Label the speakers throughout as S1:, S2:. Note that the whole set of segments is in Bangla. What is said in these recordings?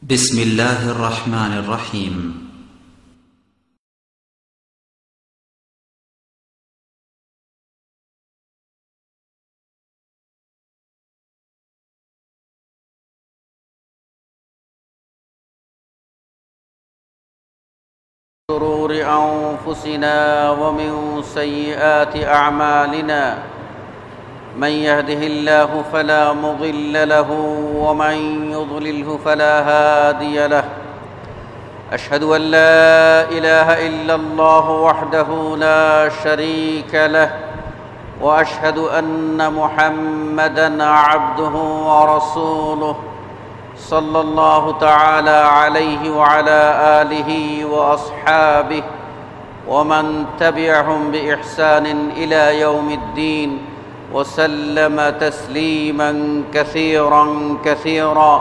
S1: بسم الله الرحمن الرحيم.
S2: شرور أنفسنا ومن سيئات أعمالنا من يهده الله فلا مضل له ومن يضلله فلا هادي له. أشهد أن لا إله إلا الله وحده لا شريك له وأشهد أن محمدًا عبده ورسوله صلى الله تعالى عليه وعلى آله وأصحابه ومن تبعهم بإحسان إلى يوم الدين وسلم تسليما كثيرا.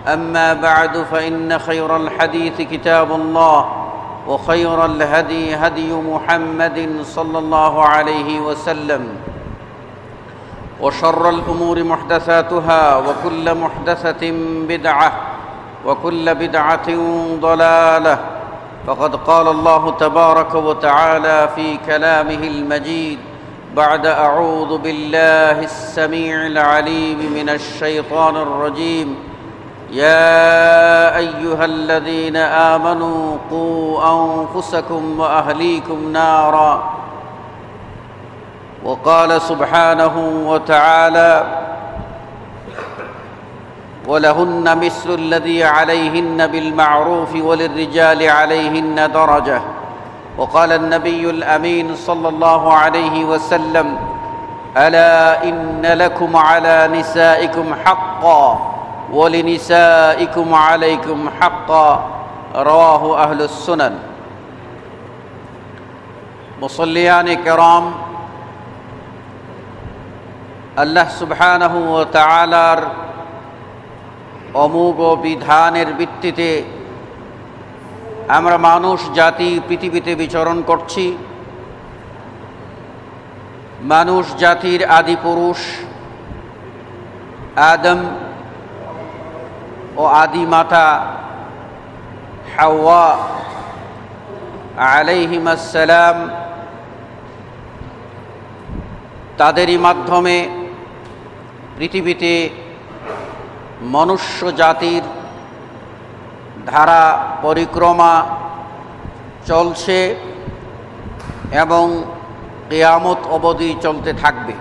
S2: أما بعد فإن خير الحديث كتاب الله وخير الهدي هدي محمد صلى الله عليه وسلم وشر الأمور محدثاتها وكل محدثة بدعة وكل بدعة ضلالة. فقد قال الله تبارك وتعالى في كلامه المجيد بعد أعوذ بالله السميع العليم من الشيطان الرجيم: يا أيها الذين آمنوا قوا أنفسكم وأهليكم نارا. وقال سبحانه وتعالى: ولهن مثل الذي عليهن بالمعروف وللرجال عليهن درجة. وقال النبي الأمين صلى الله عليه وسلم: ألا إن لكم على نسائكم حقا ولنسائكم عليكم حقا. رواه أهل السنن. মুসল্লিয়ানে কেরাম, আল্লাহ সুবহানাহু ওয়া তাআলার অমোঘ বিধানের ভিত্তিতে আমরা মানুষ জাতি পৃথিবীতে বিচরণ করছি। মানুষ জাতির আদি পুরুষ আদম ও আদি মাতা হাওয়া আলাইহিমাস সালাম, তাদেরই মাধ্যমে পৃথিবীতে মনুষ্য জাতির ধারা পরিক্রমা চলছে এবং কিয়ামত অবধি চলতে থাকবে।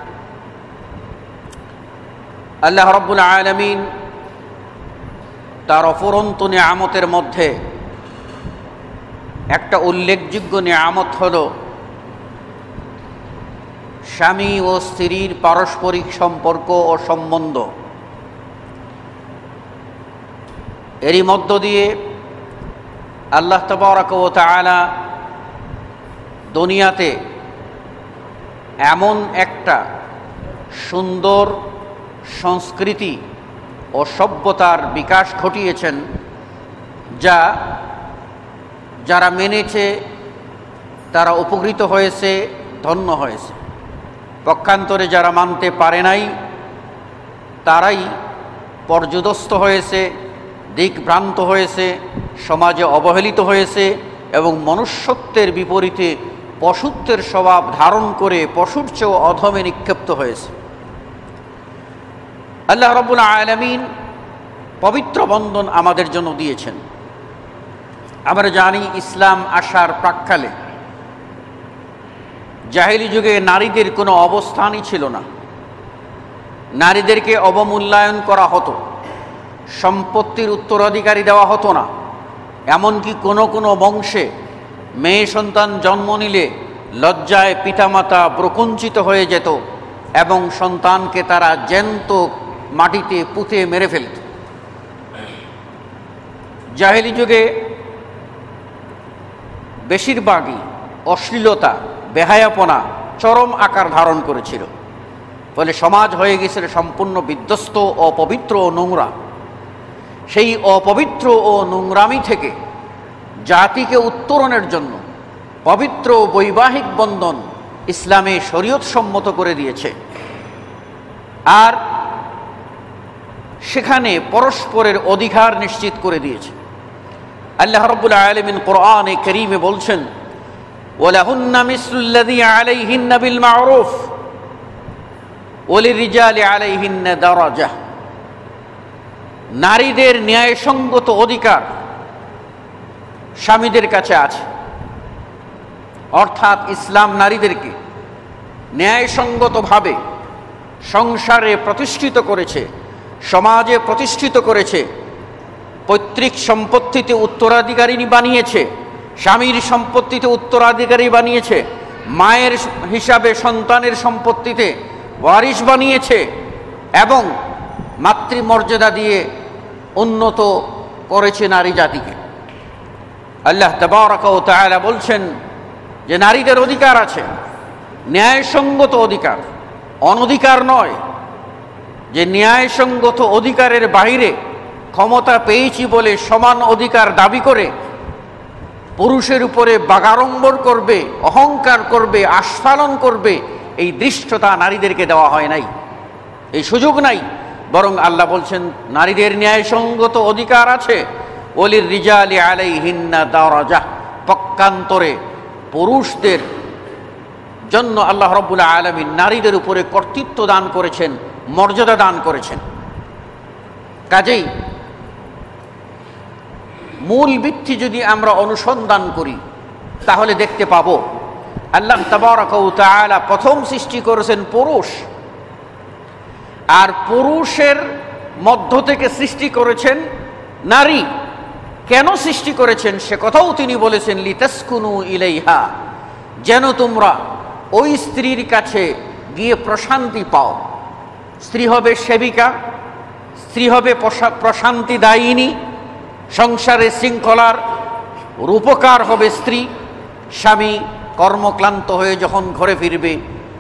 S2: আল্লাহ রাব্বুল আলামিন তার অফুরন্ত নিয়ামতের মধ্যে একটা উল্লেখযোগ্য নিয়ামত হল স্বামী ও স্ত্রীর পারস্পরিক সম্পর্ক ও সম্বন্ধ। এরই মধ্য দিয়ে আল্লাহ তাবারাক ওয়া তাআলা দুনিয়াতে এমন একটা সুন্দর সংস্কৃতি ও সভ্যতার বিকাশ ঘটিয়েছেন যা যারা মেনেছে তারা উপকৃত হয়েছে, ধন্য হয়েছে। পক্ষান্তরে যারা মানতে পারে নাই তারাই পর্যুদস্ত হয়েছে, দিকভ্রান্ত হয়েছে, সমাজে অবহেলিত হয়েছে এবং মনুষ্যত্বের বিপরীতে পশুত্বের স্বভাব ধারণ করে পশুর চেয়েও অধমে নিক্ষিপ্ত হয়েছে। আল্লাহ রাব্বুল আলামিন পবিত্র বন্ধন আমাদের জন্য দিয়েছেন। আমরা জানি ইসলাম আসার প্রাক্কালে জাহেলি যুগে নারীদের কোনো অবস্থানই ছিল না। নারীদেরকে অবমূল্যায়ন করা হতো, সম্পত্তির উত্তরাধিকারী দেওয়া হতো না। এমনকি কোনো কোনো বংশে মেয়ে সন্তান জন্ম নিলে লজ্জায় পিতামাতা প্রকুঞ্চিত হয়ে যেত এবং সন্তানকে তারা জ্যান্ত মাটিতে পুঁতে মেরে ফেলত। জাহেলি যুগে বেশিরভাগই অশ্লীলতা, বেহায়াপনা চরম আকার ধারণ করেছিল। ফলে সমাজ হয়ে গেছিল সম্পূর্ণ বিধ্বস্ত, অপবিত্র ও নোংরা। সেই অপবিত্র ও নোংরামি থেকে জাতিকে উত্তরণের জন্য পবিত্র বৈবাহিক বন্ধন ইসলামে শরীয়ত সম্মত করে দিয়েছে। আর সেখানে পরস্পরের অধিকার নিশ্চিত করে দিয়েছে। আল্লাহ রাব্বুল আলামিন কোরআনে কারীমে বলছেন, ওয়ালাহুন্না মিসলুল্লাযী আলাইহিন্না বিল মা'রুফ ওয়ালিররিজালি আলাইহিন্না দারাজাহ। নারীদের ন্যায়সঙ্গত অধিকার স্বামীদের কাছে আছে। অর্থাৎ ইসলাম নারীদেরকে ন্যায়সঙ্গতভাবে সংসারে প্রতিষ্ঠিত করেছে, সমাজে প্রতিষ্ঠিত করেছে, পৈতৃক সম্পত্তিতে উত্তরাধিকারিণী বানিয়েছে, স্বামীর সম্পত্তিতে উত্তরাধিকারী বানিয়েছে, মায়ের হিসাবে সন্তানের সম্পত্তিতে ওয়ারিশ বানিয়েছে এবং মাতৃমর্যাদা দিয়ে উন্নত করেছে নারী জাতিকে। আল্লাহ তাবারাকা ওয়া তাআলা বলছেন যে নারীদের অধিকার আছে, ন্যায়সঙ্গত অধিকার, অনধিকার নয়, যে ন্যায়সঙ্গত অধিকারের বাইরে ক্ষমতা পেয়েছি বলে সমান অধিকার দাবি করে পুরুষের উপরে বাগাড়ম্বর করবে, অহংকার করবে, আস্ফালন করবে, এই দৃষ্টতা নারীদেরকে দেওয়া হয় নাই, এই সুযোগ নাই। বরং আল্লাহ বলছেন নারীদের ন্যায়সঙ্গত অধিকার আছে। ওলির রিজালি আলাইহিন্না দারাজাহ, পক্ষান্তরে পুরুষদের জন্য আল্লাহ রাব্বুল আলামিন নারীদের উপরে কর্তৃত্ব দান করেছেন, মর্যাদা দান করেছেন। কাজেই মূল ভিত্তি যদি আমরা অনুসন্ধান করি তাহলে দেখতে পাব আল্লাহ তাবারাকা ওয়া তাআলা প্রথম সৃষ্টি করেছেন পুরুষ, আর পুরুষের মধ্য থেকে সৃষ্টি করেছেন নারী। কেন সৃষ্টি করেছেন সে কথাও তিনি বলেছেন, লিতাসকুনু ইলাইহা, যেন তোমরা ওই স্ত্রীর কাছে গিয়ে প্রশান্তি পাও। স্ত্রী হবে সেবিকা, স্ত্রী হবে প্রশান্তি দায়িনী, সংসারে শৃঙ্খলার রূপকার হবে স্ত্রী। স্বামী কর্মক্লান্ত হয়ে যখন ঘরে ফিরবে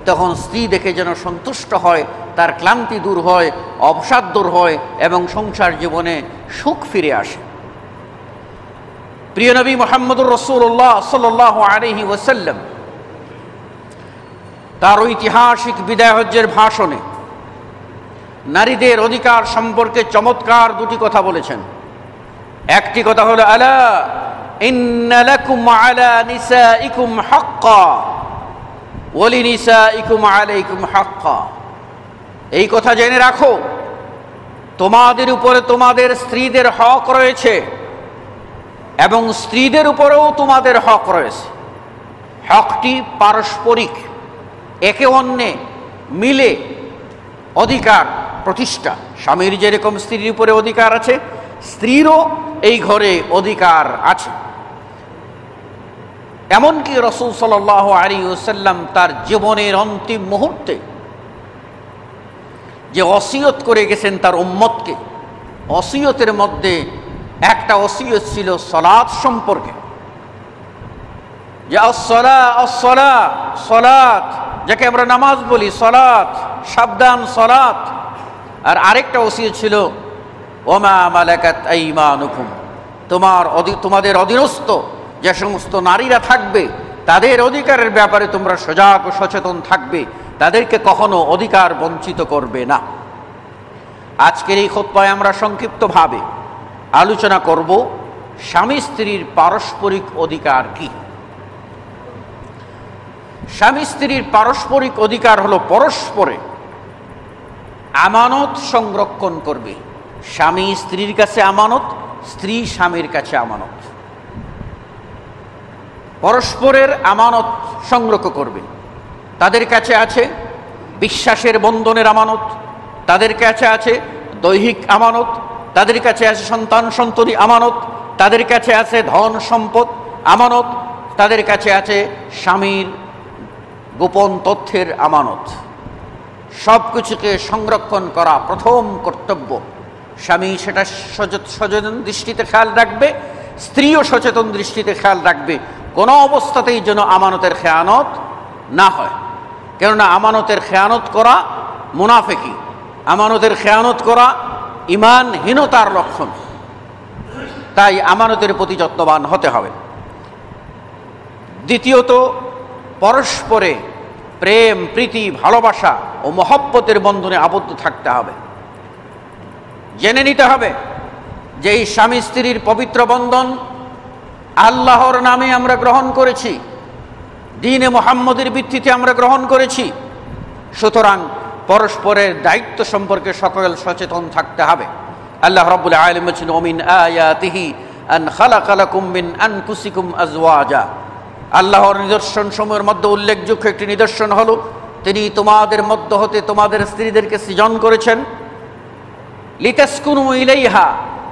S2: তখন স্ত্রী দেখে যেন সন্তুষ্ট হয়, তার ক্লান্তি দূর হয়, অবসাদ দূর হয় এবং সংসার জীবনে সুখ ফিরে আসে। প্রিয় নবী মুহাম্মদুর রাসূলুল্লাহ সাল্লাল্লাহু আলাইহি ওয়াসাল্লাম তার ঐতিহাসিক বিদায় হজ্জের ভাষণে নারীদের অধিকার সম্পর্কে চমৎকার দুটি কথা বলেছেন। একটি কথা হলো, আলা ইন্না লাকুম আলা নিসাইকুম হাক্কা ওয়া লিনিসাইকুম আলাইকুম হাক্কা। এই কথা জেনে রাখো, তোমাদের উপরে তোমাদের স্ত্রীদের হক রয়েছে এবং স্ত্রীদের উপরেও তোমাদের হক রয়েছে। হকটি পারস্পরিক, একে অন্যে মিলে অধিকার প্রতিষ্ঠা। স্বামীর যেরকম স্ত্রীর উপরে অধিকার আছে, স্ত্রীরও এই ঘরে অধিকার আছে। এমনকি রাসূল সাল্লাল্লাহু আলাইহি ওয়াসাল্লাম তার জীবনের অন্তিম মুহূর্তে যে ওসিয়ত করে গেছেন তার উম্মতকে, ওসিয়তের মধ্যে একটা ওসিয়ত ছিল সালাত সম্পর্কে, যে সালাত, যাকে আমরা নামাজ বলি, সালাত, সাবধান সালাত। আর আরেকটা ওসিয়ত ছিল ওমা মালাকাত আইমানুকুম, তোমাদের অধীনস্থ যে সমস্ত নারীরা থাকবে তাদের অধিকারের ব্যাপারে তোমরা সজাগ ও সচেতন থাকবে, তাদেরকে কখনো অধিকার বঞ্চিত করবে না। আজকের এই খুতবায় আমরা সংক্ষিপ্তভাবে আলোচনা করব স্বামী স্ত্রীর পারস্পরিক অধিকার কি। স্বামী স্ত্রীর পারস্পরিক অধিকার হলো পরস্পরে আমানত সংরক্ষণ করবে। স্বামী স্ত্রীর কাছে আমানত, স্ত্রী স্বামীর কাছে আমানত। পরস্পরের আমানত সংরক্ষণ করবে। তাদের কাছে আছে বিশ্বাসের বন্ধনের আমানত, তাদের কাছে আছে দৈহিক আমানত, তাদের কাছে আছে সন্তান সন্ততি আমানত, তাদের কাছে আছে ধন সম্পদ আমানত, তাদের কাছে আছে স্বামীর গোপন তথ্যের আমানত। সব কিছুকে সংরক্ষণ করা প্রথম কর্তব্য। স্বামী সেটা সচেতন দৃষ্টিতে খেয়াল রাখবে, স্ত্রীও সচেতন দৃষ্টিতে খেয়াল রাখবে কোনো অবস্থাতেই যেন আমানতের খেয়ানত না হয়। কেননা আমানতের খেয়ানত করা মুনাফিকি, আমানতের খেয়ানত করা ঈমানহীনতার লক্ষণ। তাই আমানতের প্রতি যত্নবান হতে হবে। দ্বিতীয়ত, পরস্পরে প্রেম, প্রীতি, ভালোবাসা ও মহব্বতের বন্ধনে আবদ্ধ থাকতে হবে। জেনে নিতে হবে যে এই স্বামী স্ত্রীর পবিত্র বন্ধন আল্লাহর নামে আমরা গ্রহণ করেছি, দ্বীনে মুহাম্মদের ভিত্তিতে আমরা গ্রহণ করেছি। সুতরাং পরস্পরের দায়িত্ব সম্পর্কে সকল সচেতন থাকতে হবে। আল্লাহ রাব্বুল আলামিন বলেছেন, ওমিন আয়াতিহি আন খালাকা লাকুম মিন আনফুসিকুম আজওয়াজা। আল্লাহর নিদর্শন সমূহের মধ্যে উল্লেখযোগ্য একটি নিদর্শন হলো তিনি তোমাদের মধ্য হতে তোমাদের স্ত্রীদেরকে সৃজন করেছেন, লিতাসকুনু ইলাইহা,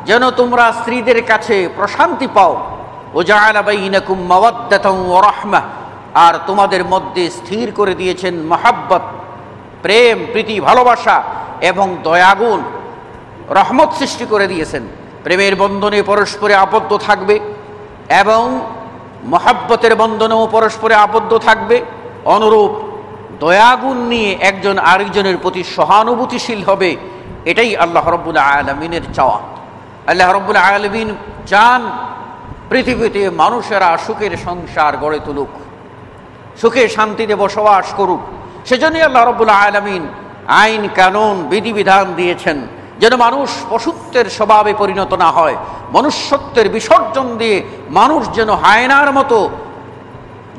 S2: যেন তোমরা স্ত্রীদের কাছে প্রশান্তি পাও, ওয়া জাআলা বাইনাকুম মাওয়াদ্দাতান ওয়া রাহমাহ, আর তোমাদের মধ্যে স্থির করে দিয়েছেন মহাব্বত, প্রেম, প্রীতি, ভালোবাসা এবং দয়াগুণ, রহমত সৃষ্টি করে দিয়েছেন। প্রেমের বন্ধনে পরস্পরে আবদ্ধ থাকবে এবং মহাব্বতের বন্ধনেও পরস্পরে আবদ্ধ থাকবে। অনুরূপ দয়াগুণ নিয়ে একজন আরেকজনের প্রতি সহানুভূতিশীল হবে। এটাই আল্লাহ রাব্বুল আলামিনের চাওয়া। আল্লাহ রাব্বুল আলামিন চান পৃথিবীতে মানুষেরা সুখের সংসার গড়ে তুলুক, সুখে শান্তিতে বসবাস করুক। সেজন্যই আল্লাহ রাব্বুল আলামিন আইন কানুন বিধিবিধান দিয়েছেন যেন মানুষ পশুত্বের স্বভাবে পরিণত না হয়, মনুষ্যত্বের বিসর্জন দিয়ে মানুষ যেন হায়নার মতো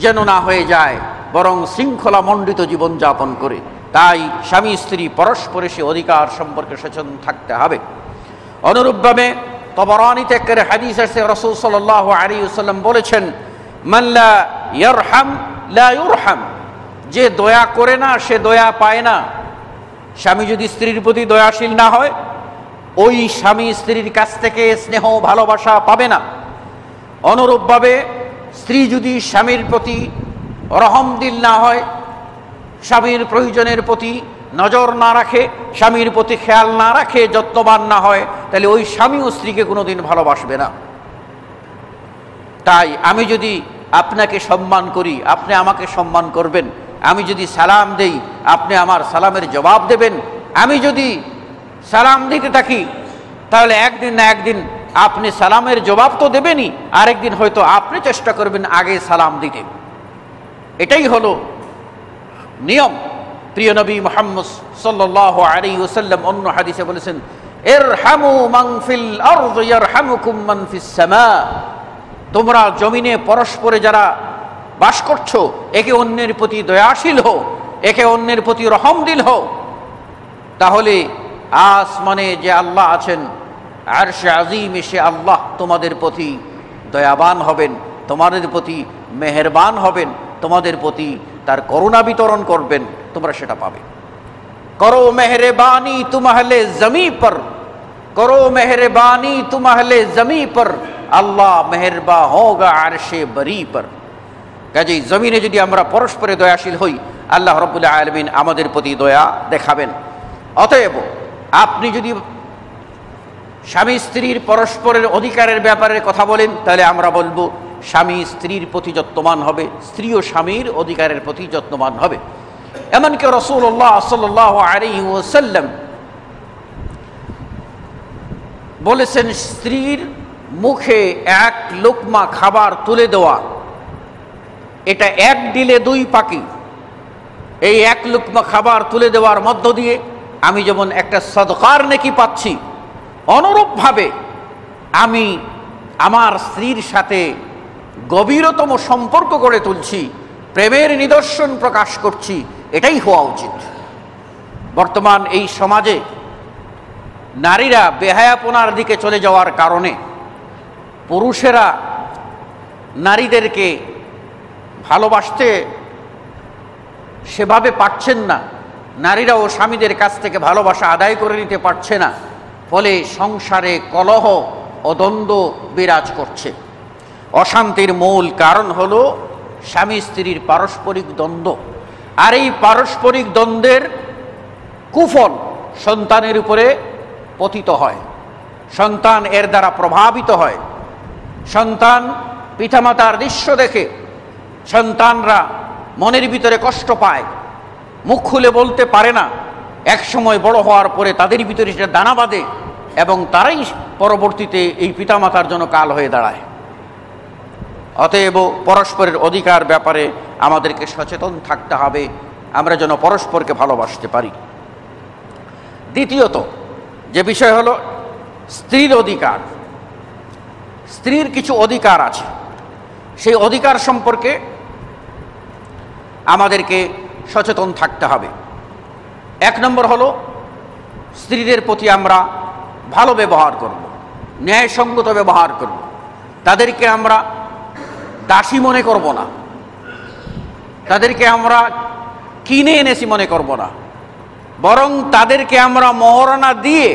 S2: যেন না হয়ে যায়, বরং শৃঙ্খলা মণ্ডিত জীবনযাপন করে। তাই স্বামী স্ত্রী পরস্পরে সে অধিকার সম্পর্কে সচেতন থাকতে হবে। অনুরূপভাবে তবরানীতে একটা হাদিস আছে, রাসূল সাল্লাল্লাহু আলাইহি ওয়াসাল্লাম বলেছেন, মান লা ইয়ারহাম লা ইউরহাম, যে দয়া করে না সে দয়া পায় না। স্বামী যদি স্ত্রীর প্রতি দয়াশীল না হয়, ওই স্বামী স্ত্রীর কাছ থেকে স্নেহ ভালোবাসা পাবে না। অনুরূপভাবে স্ত্রী যদি স্বামীর প্রতি রহমদিল না হয়, স্বামীর প্রয়োজনের প্রতি নজর না রাখে, স্বামীর প্রতি খেয়াল না রাখে, যত্নবান না হয়, তাহলে ওই স্বামীও স্ত্রীকে কোনোদিন ভালোবাসবে না। তাই আমি যদি আপনাকে সম্মান করি, আপনি আমাকে সম্মান করবেন। আমি যদি সালাম দেই, আপনি আমার সালামের জবাব দেবেন। আমি যদি সালাম দিতে থাকি, তাহলে একদিন না একদিন আপনি সালামের জবাব তো দেবেনই, আরেকদিন হয়তো আপনি চেষ্টা করবেন আগে সালাম দিতে। এটাই হলো নিয়ম। প্রিয় নবী মুহাম্মদ সাল্লাল্লাহু আলাইহি ওয়াসাল্লাম অন্য হাদিসে বলেছেন, ইরহামু মান ফিল আরদি ইয়ারহামুকুম মান ফিস সামা। তোমরা জমিনে পরস্পরে যারা বাস করছো, একে অন্যের প্রতি দয়াশীল হও, একে অন্যের প্রতি রহমদিল হও, তাহলে আসমানে যে আল্লাহ আছেন, আরশে আজিমে সে আল্লাহ তোমাদের প্রতি দয়াবান হবেন, তোমাদের প্রতি মেহেরবান হবেন, তোমাদের প্রতি তার করুণা বিতরণ করবেন, তোমরা সেটা পাবে। করো মেহরবানি তুম আহলে জমি পর, করো মেহরবানি তুম আহলে জমি পর, আল্লাহ মেহরবা হোগা আরশে বরি পর। কাজেই জমিনে যদি আমরা পরস্পরে দয়াশীল হই, আল্লাহ রাব্বুল আলামিন আমাদের প্রতি দয়া দেখাবেন। অতএব আপনি যদি স্বামী স্ত্রীর পরস্পরের অধিকারের ব্যাপারে কথা বলেন, তাহলে আমরা বলবো স্বামী স্ত্রীর প্রতি যত্নবান হবে, স্ত্রীও স্বামীর অধিকারের প্রতি যত্নবান হবে। এমনকি রাসূলুল্লাহ সাল্লাল্লাহু আলাইহি ওয়াসাল্লাম বলেছেন, স্ত্রীর মুখে এক লোকমা খাবার তুলে দেওয়া, এটা এক ডিলে দুই পাখি। এই এক লোকমা খাবার তুলে দেওয়ার মধ্য দিয়ে আমি যেমন একটা সদকার নেকি পাচ্ছি, অনুরূপভাবে আমি আমার স্ত্রীর সাথে গভীরতম সম্পর্ক গড়ে তুলছি, প্রেমের নিদর্শন প্রকাশ করছি। এটাই হওয়া উচিত। বর্তমান এই সমাজে নারীরা বেহায়াপনার দিকে চলে যাওয়ার কারণে পুরুষেরা নারীদেরকে ভালোবাসতে সেভাবে পারছেন না, নারীরাও স্বামীদের কাছ থেকে ভালোবাসা আদায় করে নিতে পারছে না। ফলে সংসারে কলহ ও দ্বন্দ্ব বিরাজ করছে। অশান্তির মূল কারণ হলো স্বামী স্ত্রীর পারস্পরিক দ্বন্দ্ব। আর এই পারস্পরিক দ্বন্দ্বের কুফল সন্তানের উপরে পতিত হয়, সন্তান এর দ্বারা প্রভাবিত হয়। সন্তান পিতামাতার দৃশ্য দেখে সন্তানরা মনের ভিতরে কষ্ট পায়, মুখ খুলে বলতে পারে না। এক সময় বড় হওয়ার পরে তাদের ভিতরে সেটা দানা বাঁধে এবং তারাই পরবর্তীতে এই পিতামাতার জন্য কাল হয়ে দাঁড়ায়। অতএব পরস্পরের অধিকার ব্যাপারে আমাদেরকে সচেতন থাকতে হবে, আমরা যেন পরস্পরকে ভালোবাসতে পারি। দ্বিতীয়ত যে বিষয় হলো স্ত্রীর অধিকার, স্ত্রীর কিছু অধিকার আছে, সেই অধিকার সম্পর্কে আমাদেরকে সচেতন থাকতে হবে। এক নম্বর হলো, স্ত্রীদের প্রতি আমরা ভালো ব্যবহার করব, ন্যায়সঙ্গত ব্যবহার করব। তাদেরকে আমরা দাসী মনে করব না, তাদেরকে আমরা কিনে এনেছি মনে করব না, বরং তাদেরকে আমরা মহারণা দিয়ে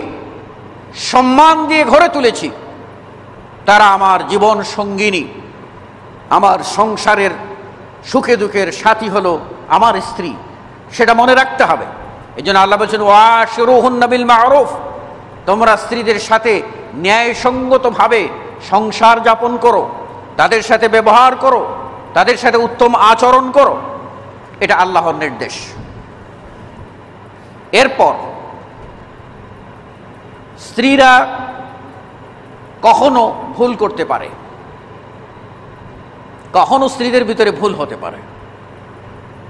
S2: সম্মান দিয়ে ঘরে তুলেছি। তারা আমার জীবন সঙ্গিনী, আমার সংসারের সুখে দুঃখের সাথী হলো আমার স্ত্রী, সেটা মনে রাখতে হবে। এই জন্য আল্লাহ বলছেন, ওয়াশিরুহুন্না বিল মা'রুফ, তোমরা স্ত্রীদের সাথে ন্যায়সঙ্গতভাবে সংসার যাপন করো, তাদের সাথে ব্যবহার করো, তাদের সাথে উত্তম আচরণ করো, এটা আল্লাহর নির্দেশ। এরপর স্ত্রীরা কখনো ভুল করতে পারে, কখনো স্ত্রীদের ভিতরে ভুল হতে পারে।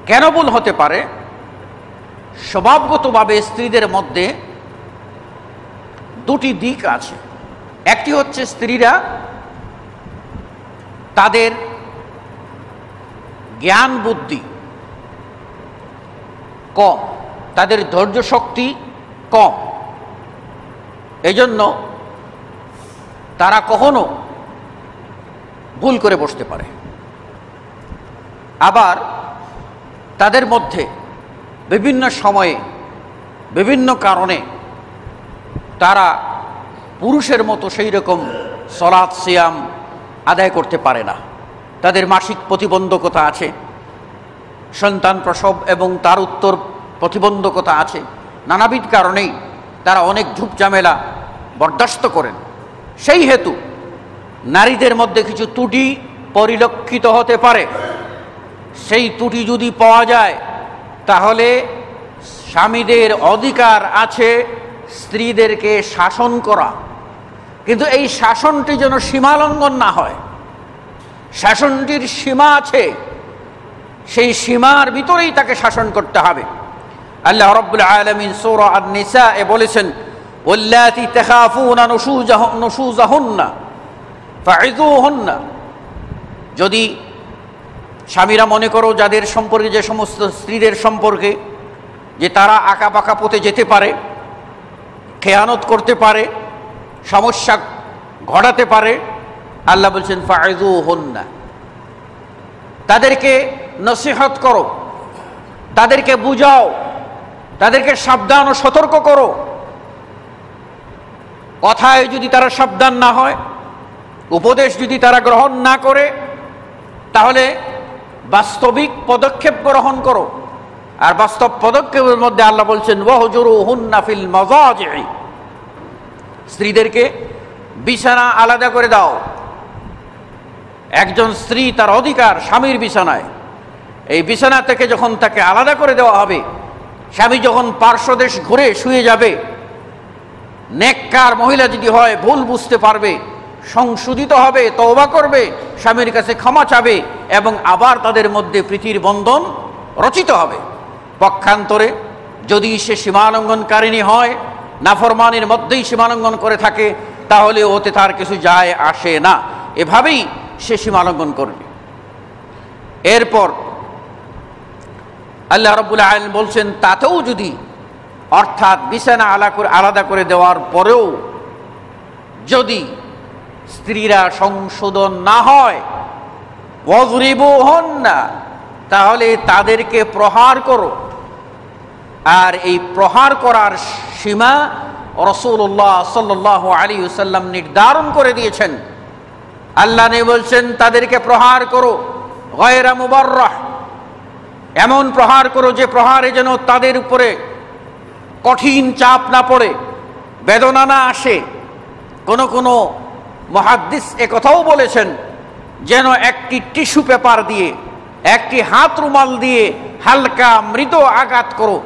S2: কেন ভুল হতে পারে? স্বভাবগতভাবে স্ত্রীদের মধ্যে দুটি দিক আছে। একটি হচ্ছে স্ত্রীরা তাদের জ্ঞান বুদ্ধি কম, তাদের ধৈর্য শক্তি কম, এজন্য তারা কখনো ভুল করে বসতে পারে। আবার তাদের মধ্যে বিভিন্ন সময়ে বিভিন্ন কারণে তারা পুরুষের মতো সেই রকম সলাত সিয়াম আদায় করতে পারে না। তাদের মাসিক প্রতিবন্ধকতা আছে, সন্তান প্রসব এবং তার উত্তর প্রতিবন্ধকতা আছে, নানাবিধ কারণেই তারা অনেক ঝুপঝামেলা বরদাস্ত করেন। সেই হেতু নারীদের মধ্যে কিছু ত্রুটি পরিলক্ষিত হতে পারে। সেই ত্রুটি যদি পাওয়া যায় তাহলে স্বামীদের অধিকার আছে স্ত্রীদেরকে শাসন করা, কিন্তু এই শাসনটি যেন সীমালঙ্ঘন না হয়। শাসনটির সীমা আছে, সেই সীমার ভিতরেই তাকে শাসন করতে হবে। আল্লাহ রাব্বুল আলামিন সূরা আন-নিসা এ বলেছেন, ওয়াল্লাতী তাখাফুনা নুশুজাহুন্না ফাইযুহুন্না। যদি স্বামীরা মনে করো যাদের সম্পর্কে, যে সমস্ত স্ত্রীদের সম্পর্কে যে তারা আঁকা পাকা পথে যেতে পারে, খেয়ানত করতে পারে, সমস্যা ঘটাতে পারে, আল্লাহ বলছেন ফাইযুহুন্না, তাদেরকে নসিহত করো, তাদেরকে বুঝাও, তাদেরকে সাবধান ও সতর্ক করো। কথায় যদি তারা সাবধান না হয়, উপদেশ যদি তারা গ্রহণ না করে, তাহলে বাস্তবিক পদক্ষেপ গ্রহণ করো। আর বাস্তব পদক্ষেপের মধ্যে আল্লাহ বলছেন ওয়াহজুরুহুন্না ফিল মাযাজি, স্ত্রীদেরকে বিছানা আলাদা করে দাও। একজন স্ত্রী তার অধিকার স্বামীর বিছানায়, এই বিছানা থেকে যখন তাকে আলাদা করে দেওয়া হবে, স্বামী যখন পার্শ্বদেশ ঘুরে শুয়ে যাবে, নেককার মহিলা যদি হয় ভুল বুঝতে পারবে, সংশোধিত হবে, তওবা করবে, স্বামীর কাছে ক্ষমা চাবে এবং আবার তাদের মধ্যে প্রীতির বন্ধন রচিত হবে। পক্ষান্তরে যদি সে সীমালঙ্ঘনকারিণী হয়, নাফরমানির মধ্যেই সীমালঙ্ঘন করে থাকে, তাহলে ওতে তার কিছু যায় আসে না, এভাবেই সে সীমালঙ্ঘন করবে। এরপর আল্লাহ রাব্বুল আলামিন বলছেন, তাতেও যদি, অর্থাৎ বিছানা আলাদা করে দেওয়ার পরেও যদি স্ত্রীরা সংশোধন না হয়, ওয়াযরিবুহুন্না, তাহলে তাদেরকে প্রহার করো। আর এই প্রহার করার সীমা রাসূলুল্লাহ সাল্লাল্লাহু আলাইহি ওয়াসাল্লাম নির্ধারণ করে দিয়েছেন। আল্লাহ নবী বলছেন, তাদেরকে প্রহার করো গায়রা মুবাররাহ, এমন প্রহার করো যে প্রহারে যেন তাদের উপরে কঠিন চাপ না পড়ে, বেদনা না আসে। কোন মুহাদ্দিস একথাও বলেছেন, যেন একটি টিস্যু পেপার দিয়ে, একটি হাত রুমাল দিয়ে হালকা মৃদু আঘাত করো।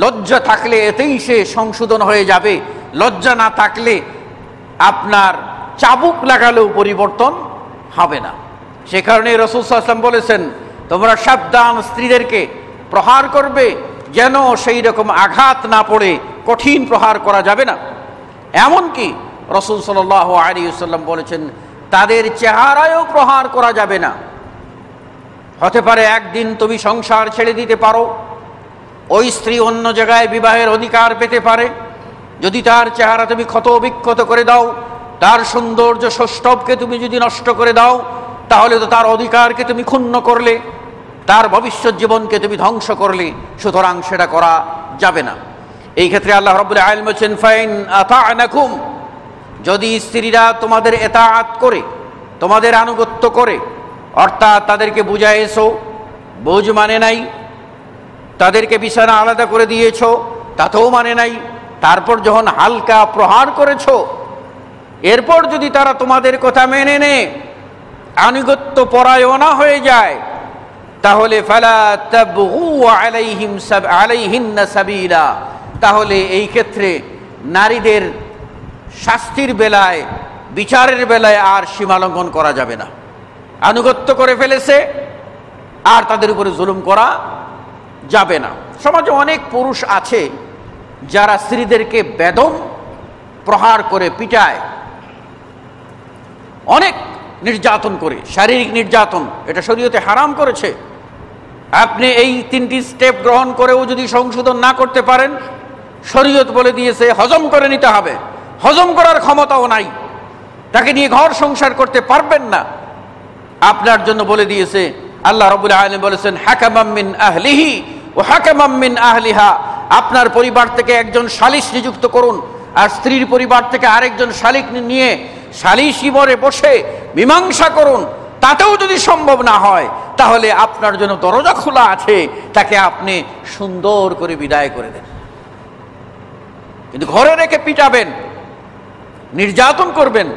S2: লজ্জা থাকলে এতেই সে সংশোধন হয়ে যাবে, লজ্জা না থাকলে আপনার চাবুক লাগালেও পরিবর্তন হবে না। সে কারণে রাসূল সাল্লাল্লাহু আলাইহি ওয়াসাল্লাম বলেছেন, তোমরা সাবধান, স্ত্রীদেরকে প্রহার করবে যেন সেই রকম আঘাত না পড়ে, কঠিন প্রহার করা যাবে না। এমনকি রাসূল সাল্লাল্লাহু আলাইহি ওয়াসাল্লাম বলেছেন তাদের চেহারায়ও প্রহার করা যাবে না। হতে পারে একদিন তুমি সংসার ছেড়ে দিতে পারো, ওই স্ত্রী অন্য জায়গায় বিবাহের অধিকার পেতে পারে। যদি তার চেহারা তুমি ক্ষত বিক্ষত করে দাও, তার সৌন্দর্য সৌষ্ঠবকে তুমি যদি নষ্ট করে দাও, তাহলে তো তার অধিকারকে তুমি ক্ষুণ্ণ করলে, তার ভবিষ্যৎ জীবনকে তুমি ধ্বংস করলে। সুতরাং সেটা করা যাবে না। এই ক্ষেত্রে আল্লাহ রাব্বুল আলামিন বলেছেন ফাইন আতা'নাকুম, যদি স্ত্রীরা তোমাদের এতাআত করে, তোমাদের আনুগত্য করে, অর্থাৎ তাদেরকে বুঝাইছো, বুঝ মানে নাই, তাদেরকে বিছানা আলাদা করে দিয়েছো, তাতেও মানে নাই, তারপর যখন হালকা প্রহার করেছো, এরপর যদি তারা তোমাদের কথা মেনে নেয়, আনুগত্য পরায়ণা হয়ে যায়, তাহলে ফালা তাবগু আলাইহিন্না সাবিলা, তাহলে এই ক্ষেত্রে নারীদের শাস্তির বেলায়, বিচারের বেলায় আর সীমালঙ্ঘন করা যাবে না। আনুগত্য করে ফেলেছে, আর তাদের উপরে জুলুম করা যাবে না। সমাজে অনেক পুরুষ আছে যারা স্ত্রীদেরকে বেদম প্রহার করে পিটায়, অনেক নির্যাতন করে, শারীরিক নির্যাতন, এটা শরীয়তে হারাম করেছে। আপনি এই 3টি স্টেপ গ্রহণ করেও যদি সংশোধন না করতে পারেন, শরীয়ত বলে দিয়েছে হজম করে নিতে হবে। হজম করার ক্ষমতাও নাই, তাকে নিয়ে ঘর সংসার করতে পারবেন না, আপনার জন্য বলে দিয়েছে আল্লাহ রাব্বুল আলামিন বলেছেন হাকামাম মিন আহলিহি ওয়া হাকামাম মিন আহলিহা, আপনার পরিবার থেকে একজন সালিস নিযুক্ত করুন, আর স্ত্রীর পরিবার থেকে আরেকজন শালিক নিয়ে সালিসি বরে বসে মীমাংসা করুন। তাতেও যদি সম্ভব না হয়, তাহলে আপনার জন্য দরজা খোলা আছে, তাকে আপনি সুন্দর করে বিদায় করে দেন। কিন্তু ঘরে রেখে পিটাবেন, নির্যাতন করবেন,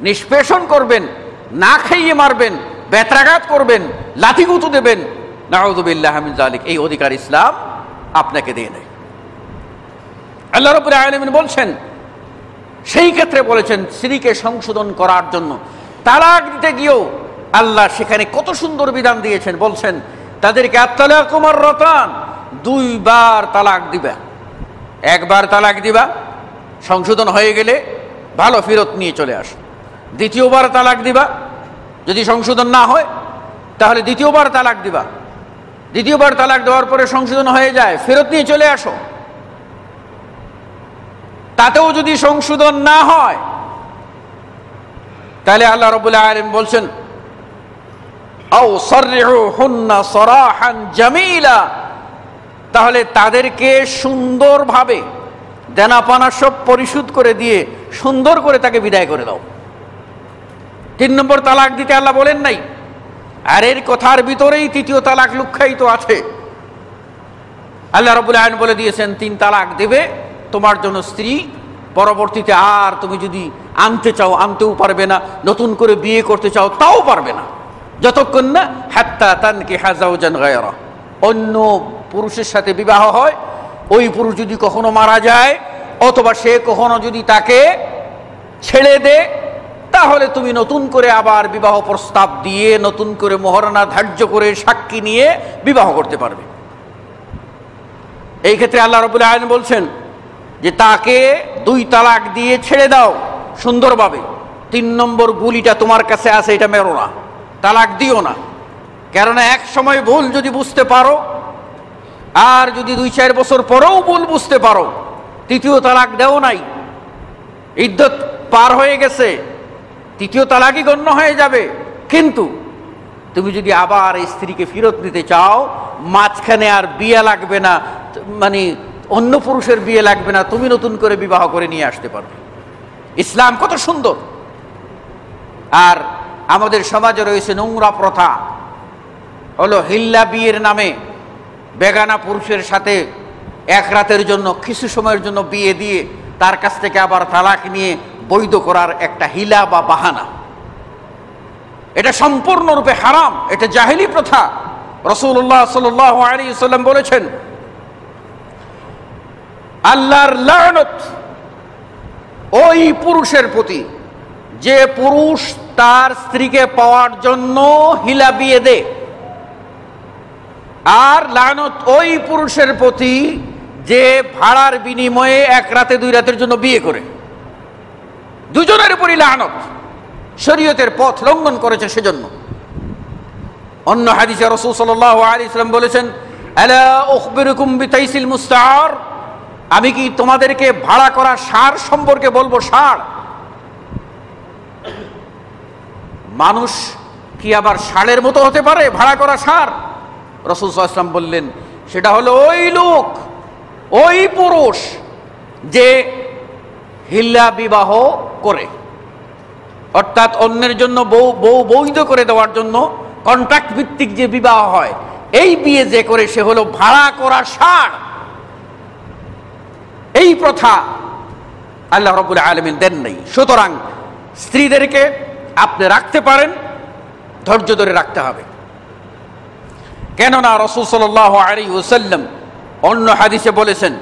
S2: নিষ্পেষণ করবেন, না খাইয়ে মারবেন, বেত্রাঘাত করবেন, লাথিগুতু দেবেন, নাউযুবিল্লাহি মিন যালিক, এই অধিকার ইসলাম আপনাকে দিয়ে নেয়। আল্লাহ রাব্বুল আলামিন বলছেন, সেই ক্ষেত্রে বলেছেন স্ত্রীকে সংশোধন করার জন্য। তালাক দিতে গিয়েও আল্লাহ সেখানে কত সুন্দর বিধান দিয়েছেন। বলছেন তাদেরকে আত-তালাকু মাররাতান, 2 বার তালাক দিবা। একবার তালাক দিবা, সংশোধন হয়ে গেলে ভালো, ফেরত নিয়ে চলে আসো। দ্বিতীয়বার তালাক দিবা, যদি সংশোধন না হয় তাহলে দ্বিতীয়বার তালাক দিবা। দ্বিতীয়বার তালাক দেওয়ার পরে সংশোধন হয়ে যায়, ফেরত নিয়ে চলে আসো। তাতেও যদি সংশোধন না হয়, তাহলে আল্লাহ রাব্বুল আলামিন বলছেন আও সাররিহুন্না সারাহান জামিলা, তাহলে তাদেরকে সুন্দরভাবে দেনাপানা সব পরিশোধ করে দিয়ে সুন্দর করে তাকে বিদায় করে দাও। 3 নম্বর তালাক দিতে আল্লাহ বলেন নাই, আর এর কথার ভিতরেই 3য় তালাক লুক্কায়িত আছে। আল্লাহ রাব্বুল আলামিন বলে দিয়েছেন 3 তালাক দেবে তোমার জন্য স্ত্রী, পরবর্তীতে আর তুমি যদি আনতে চাও আনতেও পারবে না, নতুন করে বিয়ে করতে চাও তাও পারবে না, যতক্ষণ না হাত্তা তানকিহা যাওজান গায়রা, অন্য পুরুষের সাথে বিবাহ হয়। ওই পুরুষ যদি কখনো মারা যায়, অথবা সে কখনো যদি তাকে ছেড়ে দেয়, তাহলে তুমি নতুন করে আবার বিবাহ প্রস্তাব দিয়ে, নতুন করে মোহরানা ধার্য করে, সাক্ষী নিয়ে বিবাহ করতে পারবে। এই ক্ষেত্রে আল্লাহ রাব্বুল আলামিন বলছেন যে তাকে 2 তালাক দিয়ে ছেড়ে দাও সুন্দরভাবে। 3 নম্বর গুলিটা তোমার কাছে আছে, এটা মেরো না, তালাক দিও না। কেননা এক সময় ভুল যদি বুঝতে পারো, আর যদি 2-4 বছর পরেও ভুল বুঝতে পারো, 3য় তালাক দেও নাই, ইদ্যত পার হয়ে গেছে, 3য় তালাকই গণ্য হয়ে যাবে। কিন্তু তুমি যদি আবার এই স্ত্রীকে ফেরত নিতে চাও, মাঝখানে আর বিয়ে লাগবে না, মানে অন্য পুরুষের বিয়ে লাগবে না, তুমি নতুন করে বিবাহ করে নিয়ে আসতে পারবে। ইসলাম কত সুন্দর। আর আমাদের সমাজে রয়েছে নোংরা প্রথা, হলো হিল্লা বিয়ের নামে বেগানা পুরুষের সাথে এক রাতের জন্য, কিছু সময়ের জন্য বিয়ে দিয়ে তার কাছ থেকে আবার তালাক নিয়ে বৈধ করার একটা হিলা বা বাহানা। এটা সম্পূর্ণরূপে হারাম, এটা জাহেলি প্রথা। রাসূলুল্লাহ সাল্লাল্লাহু আলাইহি ওয়াসাল্লাম বলেছেন আল্লাহর লানত ওই পুরুষের প্রতি যে পুরুষ তার স্ত্রীকে পাওয়ার জন্য হিলা বিয়ে দেয়, আর লানত ওই পুরুষের প্রতি যে ভাড়ার বিনিময়ে 1 রাতে 2 রাতের জন্য বিয়ে করে। দুজনের উপরই লানত, শরীয়তের পথ লঙ্ঘন করেছে সেজন্য। অন্য হাদিসে রাসূল সাল্লাল্লাহু আলাইহি ওয়াসাল্লাম বলেছেন, আলা উখবিরুকুম বিতাইসিল মুস্তাআর, আমি কি তোমাদেরকে ভাড়া করা ষাঁড় সম্পর্কে বলবো? ষাঁড়, মানুষ কি আবার ষাঁড়ের মতো হতে পারে? ভাড়া করা ষাঁড়? রাসূল সাল্লাল্লাহু আলাইহি ওয়াসাল্লাম বললেন, সেটা হলো ওই লোক, ওই পুরুষ যে হিল্লা বিবাহ করে, অর্থাৎ অন্যের জন্য বৈধ করে দেওয়ার জন্য কন্ট্রাক্ট ভিত্তিক যে বিবাহ হয়, এই বিয়ে যে করে সে হলো ভাড়া করা ষাঁড়। এই প্রথা আল্লাহ রাব্বুল আলামিন দেন নাই। সুতরাং স্ত্রীদেরকে আপনি রাখতে পারেন, ধৈর্য ধরে রাখতে হবে। কেননা রাসূল সাল্লাল্লাহু আলাইহি ওয়াসাল্লাম অন্য হাদিসে বলেছেন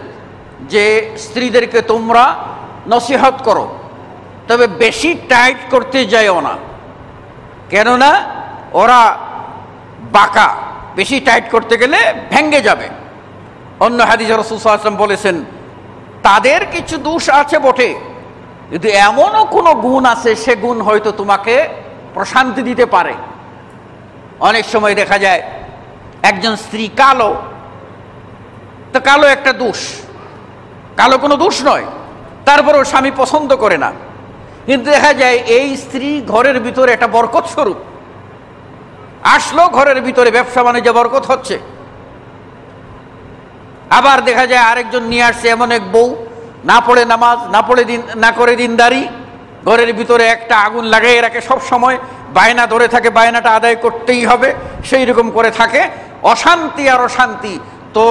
S2: যে স্ত্রীদেরকে তোমরা নসিহত করো, তবে বেশি টাইট করতে যাইও না, কেননা ওরা বাঁকা, বেশি টাইট করতে গেলে ভেঙ্গে যাবে। অন্য হাদিসে রাসূল সাল্লাল্লাহু আলাইহি ওয়াসাল্লাম বলেছেন, তাদের কিছু দোষ আছে বটে, কিন্তু এমনও কোনো গুণ আছে সে গুণ হয়তো তোমাকে প্রশান্তি দিতে পারে। অনেক সময় দেখা যায় একজন স্ত্রী কালো, তো কালো একটা দোষ, কালো কোনো দোষ নয়, তারপরেও স্বামী পছন্দ করে না, কিন্তু দেখা যায় এই স্ত্রী ঘরের ভিতরে একটা বরকত স্বরূপ, আসলো ঘরের ভিতরে ব্যবসা বাণিজ্য বরকত হচ্ছে। আবার দেখা যায় আরেকজন নিয়ে আসছে এমন এক বউ, না পড়ে নামাজ, না করে দিনদারি, ঘরের ভিতরে একটা আগুন লাগিয়ে রাখে সব সময়, বায়না ধরে থাকে, বায়নাটা আদায় করতেই হবে, সেই রকম করে থাকে, অশান্তি আর অশান্তি। তো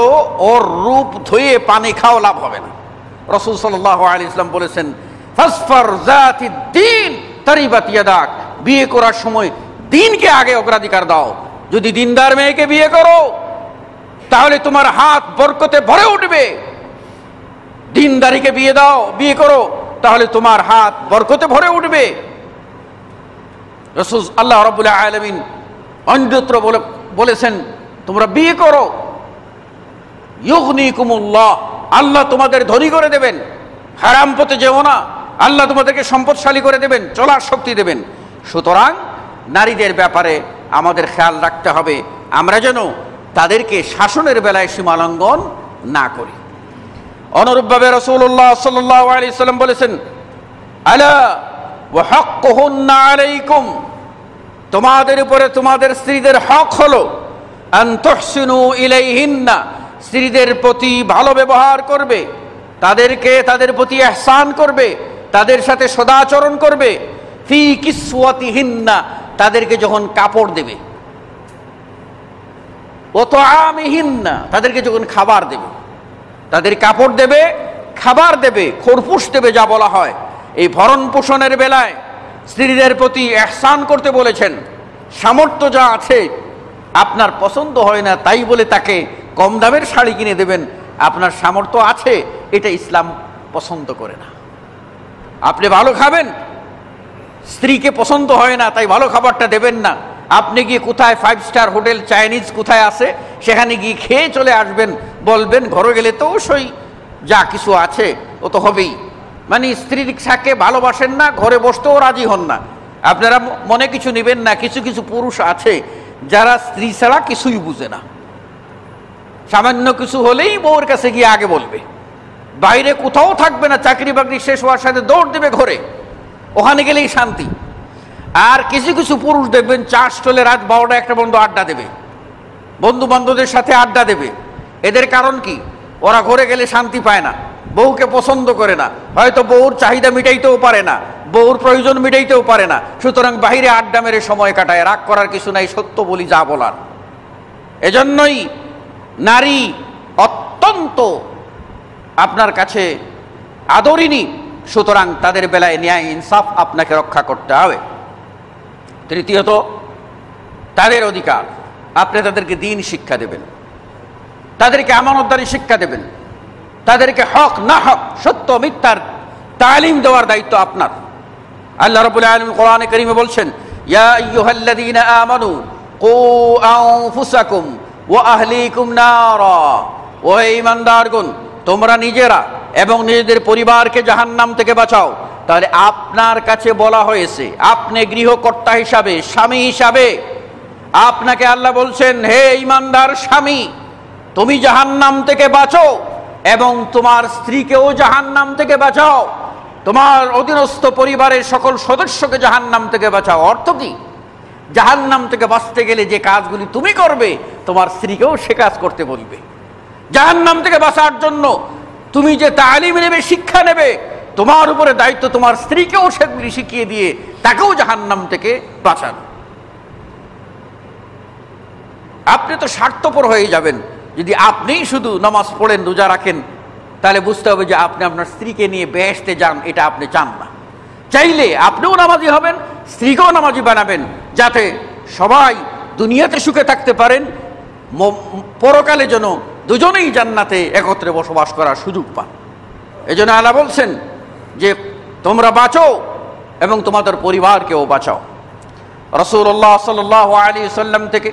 S2: ওর রূপ ধুয়ে পানি খাওয়া লাভ হবে না। রাসূল সাল্লাল্লাহু আলাইহি ওয়াসাল্লাম বলেছেন, ফাসফার যাতিদ দ্বীন তারিবাত ইয়াদাক, বিয়ে করার সময় দ্বীনকে আগে অগ্রাধিকার দাও। যদি দিনদার মেয়েকে বিয়ে করো তাহলে তোমার হাত বরকতে ভরে উঠবে। দিনদারিকে বিয়ে করো তাহলে তোমার হাত বরকতে ভরে উঠবে। রাসূল আল্লাহ রাব্বুল আলামিন অন্যত্র বলেছেন, তোমরা বিয়ে করো, ইউগনিকুমুল্লাহ, আল্লাহ তোমাদের ধনী করে দেবেন। হারাম পথে যেও না, আল্লাহ তোমাদেরকে সম্পদশালী করে দেবেন, চলার শক্তি দেবেন। সুতরাং নারীদের ব্যাপারে আমাদের খেয়াল রাখতে হবে, আমরা যেন তাদেরকে শাসনের বেলায় সীমালঙ্ঘন না করি। অনুরূপভাবে রাসূলুল্লাহ সাল্লাল্লাহু আলাইহি ওয়াসাল্লাম বলেছেন, আলা ওয়া হাক্কুহুন্না আলাইকুম, তোমাদের উপরে তোমাদের স্ত্রীদের হক হলো আন তুহসিনু ইলাইহিন্না, স্ত্রীদের প্রতি ভালো ব্যবহার করবে, তাদের প্রতি ইহসান করবে, তাদের সাথে সদাচরণ করবে। ফি কিসওয়াতিহিন্না, তাদেরকে যখন কাপড় দেবে, ও তুআমিহিন্না, তাদেরকে যখন খাবার দেবে, তাদের কাপড় দেবে, খাবার দেবে, খোরপোশ দেবে, যা বলা হয়। এই ভরণ পোষণের বেলায় স্ত্রীদের প্রতি ইহসান করতে বলেছেন। সামর্থ্য যা আছে, আপনার পছন্দ হয় না তাই বলে তাকে কম দামের শাড়ি কিনে দেবেন, আপনার সামর্থ্য আছে, এটা ইসলাম পছন্দ করে না। আপনি ভালো খাবেন, স্ত্রীকে পছন্দ হয় না তাই ভালো খাবারটা দেবেন না। আপনি গিয়ে কোথায় 5 স্টার হোটেল, চাইনিজ কোথায় আছে সেখানে গিয়ে খেয়ে চলে আসবেন, বলবেন ঘরে গেলে তো অবশ্যই যা কিছু আছে ও তো হবেই। মানে স্ত্রীর সাথে ভালোবাসেন না, ঘরে বসতেও রাজি হন না। আপনারা মনে কিছু নেবেন না, কিছু কিছু পুরুষ আছে যারা স্ত্রী ছাড়া কিছুই বুঝে না, সামান্য কিছু হলেই বউর কাছে গিয়ে আগে বলবে, বাইরে কোথাও থাকবে না, চাকরি বাকরি শেষ হওয়ার সাথে দৌড় দেবে ঘরে, ওখানে গেলেই শান্তি। আর কিছু কিছু পুরুষ দেখবেন চা স্টলে রাত 12টা 1টা পর্যন্ত আড্ডা দেবে, বন্ধু বান্ধবদের সাথে আড্ডা দেবে। এদের কারণ কি? ওরা ঘরে গেলে শান্তি পায় না, বউকে পছন্দ করে না, হয়তো বউর চাহিদা মিটাইতেও পারে না, বউর প্রয়োজন মিটাইতেও পারে না, সুতরাং বাহিরে আড্ডা মেরে সময় কাটায়। রাগ করার কিছু নাই, সত্য বলি যা বলার। এজন্যই নারী অত্যন্ত আপনার কাছে আদরিনী, সুতরাং তাদের বেলায় ন্যায় ইনসাফ আপনাকে রক্ষা করতে হবে। তৃতীয়ত, তাদের অধিকার, আপনি তাদেরকে দ্বীন শিক্ষা দেবেন, তাদেরকে আমানতদারি শিক্ষা দেবেন, তাদেরকে হক না হক, সত্য মিথ্যার তালিম দেওয়ার দায়িত্ব আপনার। আল্লাহ রাব্বুল আলামিন কোরআনে কারীমে বলছেন, ইয়া আইয়ুহাল্লাযীনা আমানু কু আনফুসাকুম ওয়া আহলিকুম নারা, ও ঈমানদারগণ, তোমরা নিজেরা এবং নিজেদের পরিবারকে জাহান্নাম থেকে বাঁচাও। তাহলে আপনার কাছে বলা হয়েছে, আপনি গৃহকর্তা হিসাবে, স্বামী হিসাবে আপনাকে আল্লাহ বলছেন, হে ঈমানদার স্বামী, তুমি জাহান্নাম থেকে বাঁচো এবং তোমার স্ত্রীকেও জাহান্নাম থেকে বাঁচাও, তোমার অধীনস্থ পরিবারের সকল সদস্যকে জাহান্নাম থেকে বাঁচাও। অর্থ কি? জাহান্নাম থেকে বাঁচতে গেলে যে কাজগুলি তুমি করবে, তোমার স্ত্রীকেও সে কাজ করতে বলবে। জাহান্নাম থেকে বাঁচার জন্য তুমি যে তালিম নেবে, শিক্ষা নেবে, তোমার উপরে দায়িত্ব তোমার স্ত্রীকেও সেগুলি শিখিয়ে দিয়ে তাকেও জাহান্নাম থেকে বাঁচানো। আপনি তো স্বার্থপর হয়ে যাবেন যদি আপনিই শুধু নামাজ পড়েন, রোজা রাখেন, তাহলে বুঝতে হবে যে আপনি আপনার স্ত্রীকে নিয়ে বেহেশতে যান, এটা আপনি চান না। চাইলে আপনিও নামাজি হবেন, স্ত্রীকেও নামাজি বানাবেন, যাতে সবাই দুনিয়াতে সুখে থাকতে পারেন, পরকালে যেন দুজনেই জান্নাতে একত্রে বসবাস করার সুযোগ পান। এই জন্য আল্লাহ বলছেন যে তোমরা বাঁচো এবং তোমাদের পরিবারকেও বাঁচাও। রাসূলুল্লাহ সাল্লাল্লাহু আলাইহি ওয়াসাল্লাম থেকে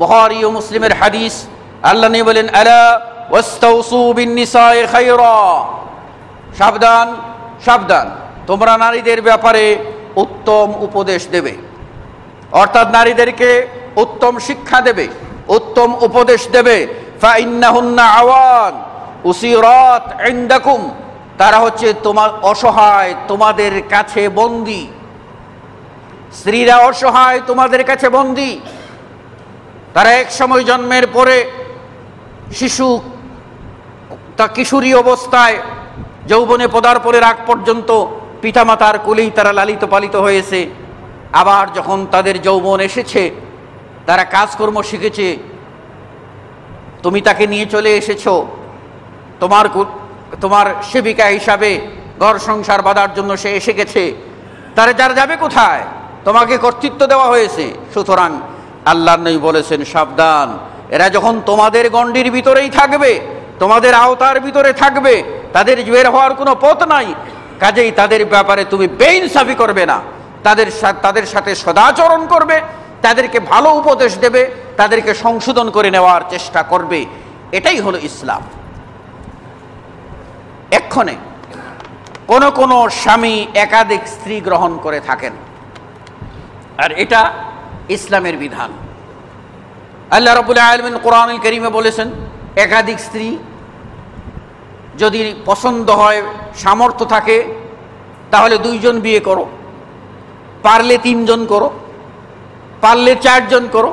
S2: বুখারী ও মুসলিমের হাদিস, আল্লাহ নবী বলেন, আলা ওয়াস্তাউসু বিন-নিসাই খায়রা, সাবধান সাবধান, তোমরা নারীদের ব্যাপারে উত্তম উপদেশ দেবে, অর্থাৎ নারীদেরকে উত্তম শিক্ষা দেবে, উত্তম উপদেশ দেবে। ফাইন্নাহুন্না আওয়ান উসিরাত ইনদাকুম, তারা হচ্ছে তোমার অসহায়, তোমাদের কাছে বন্দী। স্ত্রীরা অসহায়, তোমাদের কাছে বন্দী। তারা এক সময় জন্মের পরে শিশু তা কিশোরী অবস্থায় যৌবনে পদার্পণের আগ পর্যন্ত পিতামাতার কোলেই তারা লালিত পালিত হয়েছে। আবার যখন তাদের যৌবন এসেছে, তারা কাজকর্ম শিখেছে, তুমি তাকে নিয়ে চলে এসেছো তোমার সেবিকা হিসাবে, ঘর সংসার বাঁধার জন্য সে এসে গেছে, তারা যারা যাবে কোথায়? তোমাকে কর্তৃত্ব দেওয়া হয়েছে। সুতরাং আল্লাহ নবী বলেছেন, সাবধান, এরা যখন তোমাদের গণ্ডির ভিতরেই থাকবে, তোমাদের আওতার ভিতরে থাকবে, তাদের বের হওয়ার কোনো পথ নাই, কাজেই তাদের ব্যাপারে তুমি বেইনসাফি করবে না, তাদের সাথে সদাচরণ করবে, তাদেরকে ভালো উপদেশ দেবে, তাদেরকে সংশোধন করে নেওয়ার চেষ্টা করবে। এটাই হলো ইসলাম। এক্ষণে কোন কোন স্বামী একাধিক স্ত্রী গ্রহণ করে থাকেন, আর এটা ইসলামের বিধান। আল্লাহ রাব্বুল আলামিন কোরআনুল কারীমে বলেছেন, একাধিক স্ত্রী যদি পছন্দ হয়, সামর্থ্য থাকে, তাহলে 2 জন বিয়ে করো, পারলে 3 জন করো, পারলে 4 জন করো।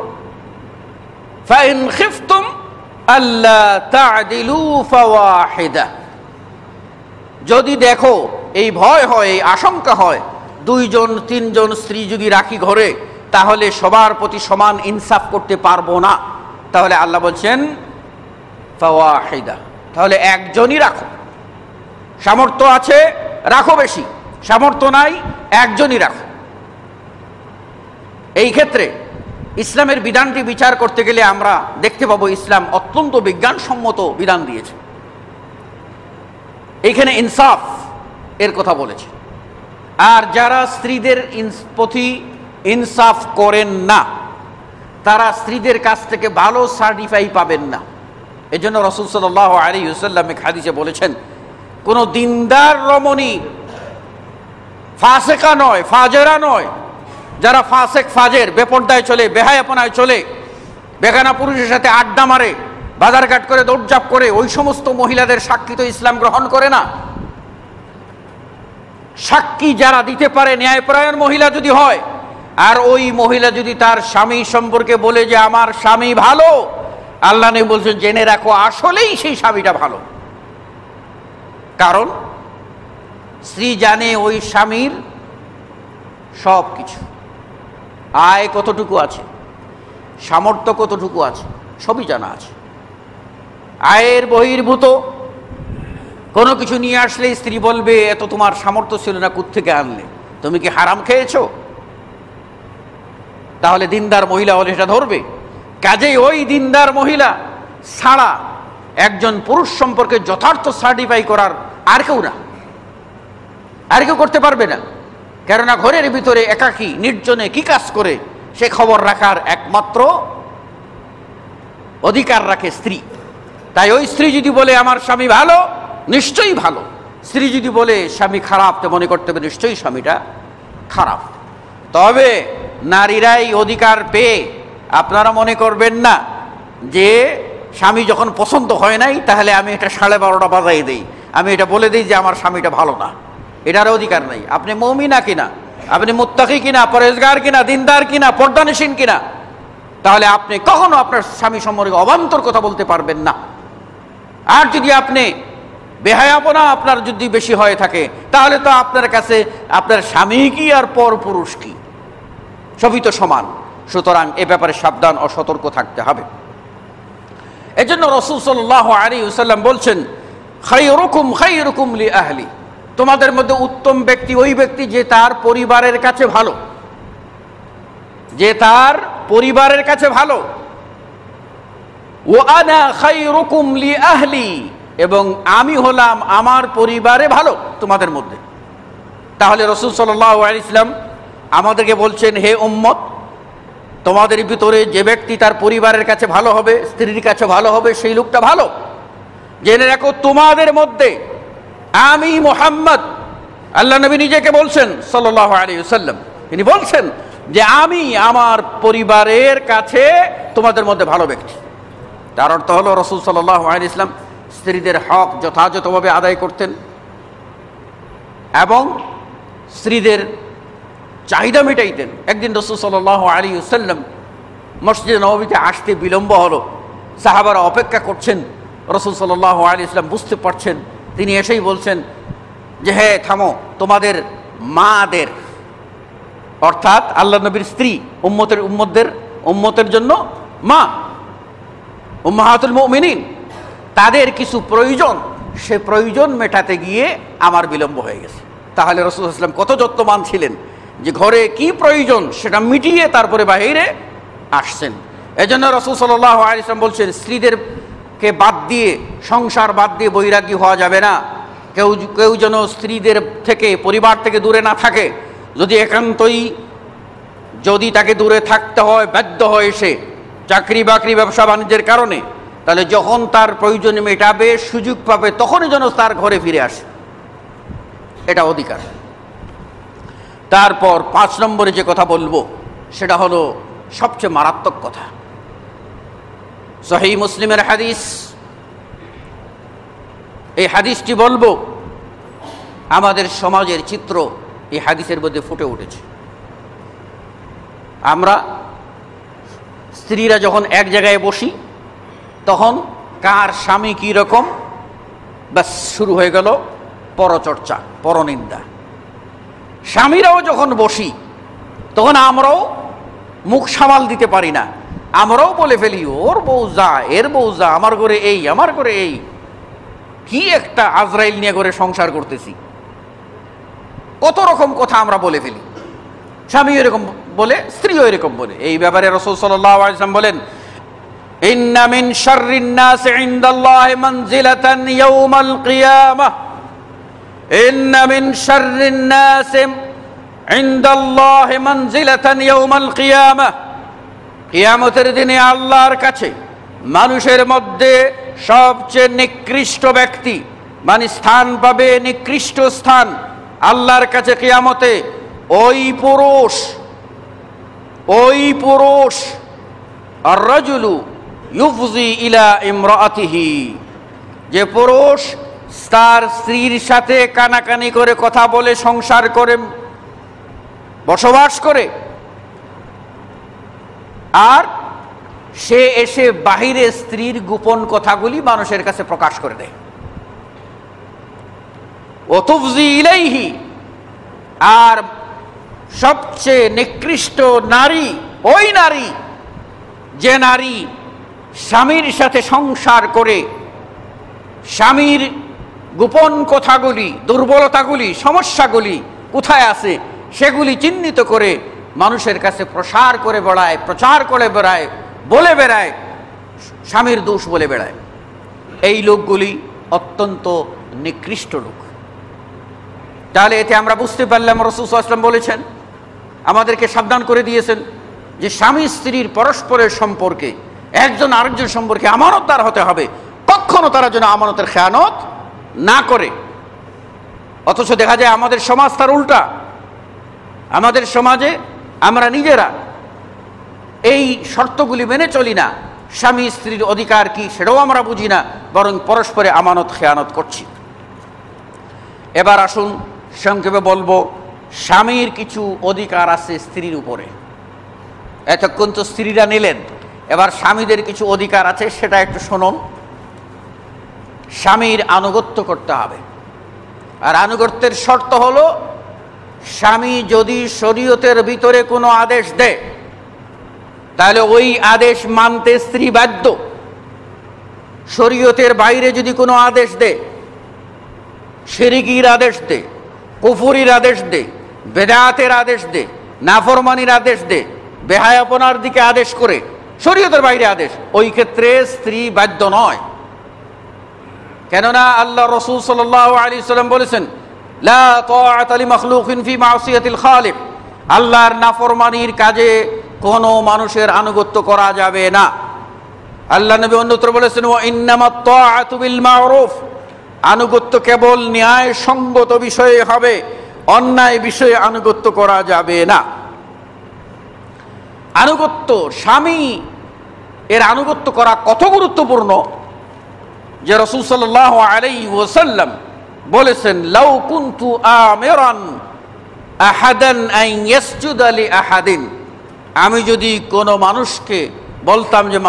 S2: ফাইন খিফতুম আল্লা তা'দিলু ফাওয়াহিদা, যদি দেখো এই ভয় হয়, এই আশঙ্কা হয় 2 জন 3 জন স্ত্রী যদি রাখি ঘরে, তাহলে সবার প্রতি সমান ইনসাফ করতে পারবো না, তাহলে আল্লাহ বলছেন ফাওয়াহিদা, তাহলে একজনই রাখো। সামর্থ্য আছে রাখো বেশি, সামর্থ্য নাই একজনই রাখো। এই ক্ষেত্রে ইসলামের বিধানটি বিচার করতে গেলে আমরা দেখতে পাবো ইসলাম অত্যন্ত বিজ্ঞানসম্মত বিধান দিয়েছে। এখানে ইনসাফ এর কথা বলেছে। আর যারা স্ত্রীদের প্রতি ইনসাফ করেন না, তারা স্ত্রীদের কাছ থেকে ভালো সার্টিফাই পাবেন না। এজন্য রাসূল সাল্লাল্লাহু আলাইহি ওয়াসাল্লাম এক হাদিসে বলেছেন, কোন দিনদার রমণী ফাসেকা নয়, ফাজেরা নয়, যারা ফাসেক ফাজের, বেপরদায় চলে, বেহায়াপনায় চলে, বেগানা পুরুষের সাথে আড্ডা মারে, বাজারঘাট করে, দৌড়ঝাঁপ করে, ওই সমস্ত মহিলাদের সাক্ষী তো ইসলাম গ্রহণ করে না। সাক্ষী যারা দিতে পারে, ন্যায়পরায়ণ মহিলা যদি হয়, আর ওই মহিলা যদি তার স্বামী সম্পর্কে বলে যে আমার স্বামী ভালো, আল্লাহ নবী বলছেন জেনে রাখো আসলেই সেই স্বামীটা ভালো। কারণ স্ত্রী জানে ওই স্বামীর সব কিছু, আয় কতটুকু আছে, সামর্থ্য কতটুকু আছে, সবই জানা আছে। আয়ের বহির্ভূত কোনো কিছু নিয়ে আসলে স্ত্রী বলবে এত তোমার সামর্থ্য ছিল না, কোত্থেকে আনলে, তুমি কি হারাম খেয়েছো? তাহলে দিনদার মহিলা হলে সেটা ধরবে। কাজেই ওই দিনদার মহিলা ছাড়া একজন পুরুষ সম্পর্কে যথার্থ সার্টিফাই করার আর কেউ না, আর কেউ করতে পারবে না। কেননা ঘরের ভিতরে একাকী নির্জনে কি কাজ করে সে খবর রাখার একমাত্র অধিকার রাখে স্ত্রী। তাই ওই স্ত্রী যদি বলে আমার স্বামী ভালো, নিশ্চয়ই ভালো। স্ত্রী যদি বলে স্বামী খারাপ, তো মনে করতে হবে নিশ্চয়ই স্বামীটা খারাপ। তবে নারীরাই অধিকার পেয়ে আপনারা মনে করবেন না যে স্বামী যখন পছন্দ হয় নাই তাহলে আমি এটা 12:30 বাজাই দিই, আমি এটা বলে দিই যে আমার স্বামীটা ভালো না। এটার অধিকার নাই। আপনি মুমিনা কিনা, আপনি মুত্তাকি কিনা, পরেজগার কিনা, দিনদার কিনা, পর্দানিশীন কিনা, তাহলে আপনি কখনো আপনার স্বামী সম্পর্কে অবান্তর কথা বলতে পারবেন না। আর যদি আপনি বেহায়াপনা আপনার যদি বেশি হয়ে থাকে, তাহলে তো আপনার কাছে আপনার স্বামী কি আর পরপুরুষ কি, সবই তো সমান। সুতরাং এ ব্যাপারে সাবধান ও সতর্ক থাকতে হবে। এজন্য রাসূল সাল্লাল্লাহু আলাইহি ওয়াসাল্লাম বলছেন, খায়রুকুম খায়রুকুম লি আহলি, তোমাদের মধ্যে উত্তম ব্যক্তি ওই ব্যক্তি যে তার পরিবারের কাছে ভালো, যে তার পরিবারের কাছে ভালো। ওয়া আনা খায়রুকুম লি আহলি, এবং আমি হলাম আমার পরিবারে ভালো তোমাদের মধ্যে। তাহলে রাসূল সাল্লাল্লাহু আলাইহি ওয়াসাল্লাম আমাদেরকে বলছেন, হে উম্মত, তোমাদের ভিতরে যে ব্যক্তি তার পরিবারের কাছে ভালো হবে, স্ত্রীর কাছে ভালো হবে, সেই লোকটা ভালো। জেনে রাখো তোমাদের মধ্যে আমি মুহাম্মদ, আল্লাহ নবী নিজেকে বলছেন সাল্লাল্লাহু আলাইহি ওয়াসাল্লাম, তিনি বলছেন যে আমি আমার পরিবারের কাছে তোমাদের মধ্যে ভালো ব্যক্তি। তার অর্থ হলো রাসূল সাল্লাল্লাহু আলাইহি ওয়াসাল্লাম স্ত্রীদের হক যথাযথভাবে আদায় করতেন এবং স্ত্রীদের চাহিদা মেটাইতেন। একদিন রাসূল সাল্লাল্লাহু আলাইহি ওয়াসাল্লাম মসজিদে নববীতে আসতে বিলম্ব হলো, সাহাবারা অপেক্ষা করছেন। রাসূল সাল্লাল্লাহু আলাইহি ওয়াসাল্লাম বুঝতে পারছেন, তিনি এসেই বলছেন যে হে থামো, তোমাদের মাদের, অর্থাৎ আল্লাহ নবীর স্ত্রী উম্মতের জন্য মা উম্মাহাতুল মুমিনিন, তাদের কিছু প্রয়োজন, সে প্রয়োজন মেটাতে গিয়ে আমার বিলম্ব হয়ে গেছে। তাহলে রাসূল সাল্লাল্লাহু আলাইহি ওয়াসাল্লাম কত যত্নবান ছিলেন যে ঘরে কি প্রয়োজন সেটা মিটিয়ে তারপরে বাইরে আসছেন। এজন্য রাসূল সাল্লাল্লাহু আলাইহি ওয়াসাল্লাম বলছেন, স্ত্রীদেরকে বাদ দিয়ে, সংসার বাদ দিয়ে বৈরাগী হওয়া যাবে না। কেউ যেন স্ত্রীদের থেকে, পরিবার থেকে দূরে না থাকে। যদি একান্তই যদি তাকে দূরে থাকতে হয়, বাধ্য হয় সে চাকরি বাকরি ব্যবসা বাণিজ্যের কারণে, তাহলে যখন তার প্রয়োজন মেটাবে, সুযোগ পাবে, তখনই যেন তার ঘরে ফিরে আসে, এটা অধিকার। তারপর 5 নম্বরে যে কথা বলবো সেটা হলো সবচেয়ে মারাত্মক কথা। সহিহ মুসলিমের হাদিস, এই হাদিসটি বলবো, আমাদের সমাজের চিত্র এই হাদিসের মধ্যে ফুটে উঠেছে। আমরা স্ত্রীরা যখন এক জায়গায় বসি, তখন কার স্বামী কী রকম, ব্যাস শুরু হয়ে গেল পরচর্চা, পরনিন্দা। স্বামীরাও যখন বসি, তখন আমরাও মুখ সামাল দিতে পারি না, আমরাও বলে ফেলি, ওর বউ যা, এর বউ যা, আমার ঘরে এই, আমার ঘরে এই, কি একটা আজরাইল নিয়ে করে সংসার করতেছি, কত রকম কথা আমরা বলে ফেলি। স্বামীও এরকম বলে, স্ত্রীও এরকম বলে। এই ব্যাপারে রাসূল সাল্লাল্লাহু আলাইহি ওয়াসাল্লাম বলেন, ইন্না মিন শাররিন নাস ইনদাল্লাহি মানজিলাতান ইয়াউমাল কিয়ামাহ, ইন্না মিন শাররিন নাস ইনদাল্লাহি মানজিলাতান ইয়াউমাল কিয়ামাহ, কিয়ামতের দিনে আল্লাহর কাছে মানুষের মধ্যে সবচেয়ে নিকৃষ্ট ব্যক্তি, মানে স্থান পাবে, নিকৃষ্ট স্থান আল্লাহর কাছে কিয়ামতে ওই পুরুষ আর-রাজুলু ইউফজি ইলা ইমরাআতিহি, যে পুরুষ তার স্ত্রীর সাথে কানাকানি করে, কথা বলে, সংসার করে, বসবাস করে, আর সে এসে বাহিরে স্ত্রীর গোপন কথাগুলি মানুষের কাছে প্রকাশ করে দেয়। ও তুফজি ইলাইহি, আর সবচেয়ে নিকৃষ্ট নারী ওই নারী যে নারী স্বামীর সাথে সংসার করে স্বামীর গোপন কথাগুলি, দুর্বলতাগুলি, সমস্যাগুলি কোথায় আছে সেগুলি চিহ্নিত করে মানুষের কাছে প্রচার করে বেড়ায়, বলে বেড়ায়, স্বামীর দোষ বলে বেড়ায়। এই লোকগুলি অত্যন্ত নিকৃষ্ট লোক। তাহলে এতে আমরা বুঝতে পারলাম রাসূল সাল্লাল্লাহু আলাইহি ওয়াসাল্লাম বলেছেন, আমাদেরকে সাবধান করে দিয়েছেন যে স্বামী স্ত্রীর পরস্পরের সম্পর্কে, একজন আরেকজন সম্পর্কে আমানতদার হতে হবে। কখনো তারা যেন আমানতের খেয়ানত না করে। অথচ দেখা যায় আমাদের সমাজ তার উল্টা। আমাদের সমাজে আমরা নিজেরা এই শর্তগুলি মেনে চলি না, স্বামী স্ত্রীর অধিকার কি সেটাও আমরা বুঝি না, বরং পরস্পরে আমানত খেয়ানত করছি। এবার আসুন সংক্ষেপে বলবো, স্বামীর কিছু অধিকার আছে স্ত্রীর উপরে। এতক্ষণ তো স্ত্রীরা নিলেন, এবার স্বামীদের কিছু অধিকার আছে, সেটা একটু শুনুন। স্বামীর আনুগত্য করতে হবে, আর আনুগত্যের শর্ত হলো স্বামী যদি শরীয়তের ভিতরে কোনো আদেশ দেয় তাহলে ওই আদেশ মানতে স্ত্রী বাধ্য। শরীয়তের বাইরে যদি কোনো আদেশ দেয়, শিরকির আদেশ দেয়, কুফরির আদেশ দেয়, বেদাতের আদেশ দেয়, নাফরমানির আদেশ দেয়, বেহায়াপনার দিকে আদেশ করে, শরীয়তের বাইরে আদেশ, ওই ক্ষেত্রে স্ত্রী বাধ্য নয়। কেননা আল্লাহ রাসূল সাল্লাল্লাহু আলাইহি ওয়াসাল্লাম বলেছেন, লা তাআতা লিমাখলুকিন ফি মাসিয়াতিল খালিক, আল্লাহর নাফরমানির কাজে কোনো মানুষের আনুগত্য করা যাবে না। আল্লাহ নবী অন্যত্র বলেছেন, ওয়া ইন্নামাত তাআতু বিল মা'রুফ, আনুগত্য কেবল ন্যায় সঙ্গত বিষয়ে হবে, অন্যায় বিষয়ে আনুগত্য করা যাবে না। আনুগত্য, স্বামী এর আনুগত্য করা কত গুরুত্বপূর্ণ যে রাসূল সাল্লাল্লাহু আলাইহি ওয়াসাল্লাম বলেছেন, লাউ কুনতু আমিরান আহাদান আন ইয়াসজুদা লি আহাদিন, আমি যদি কোনো মানুষকে বলতাম যে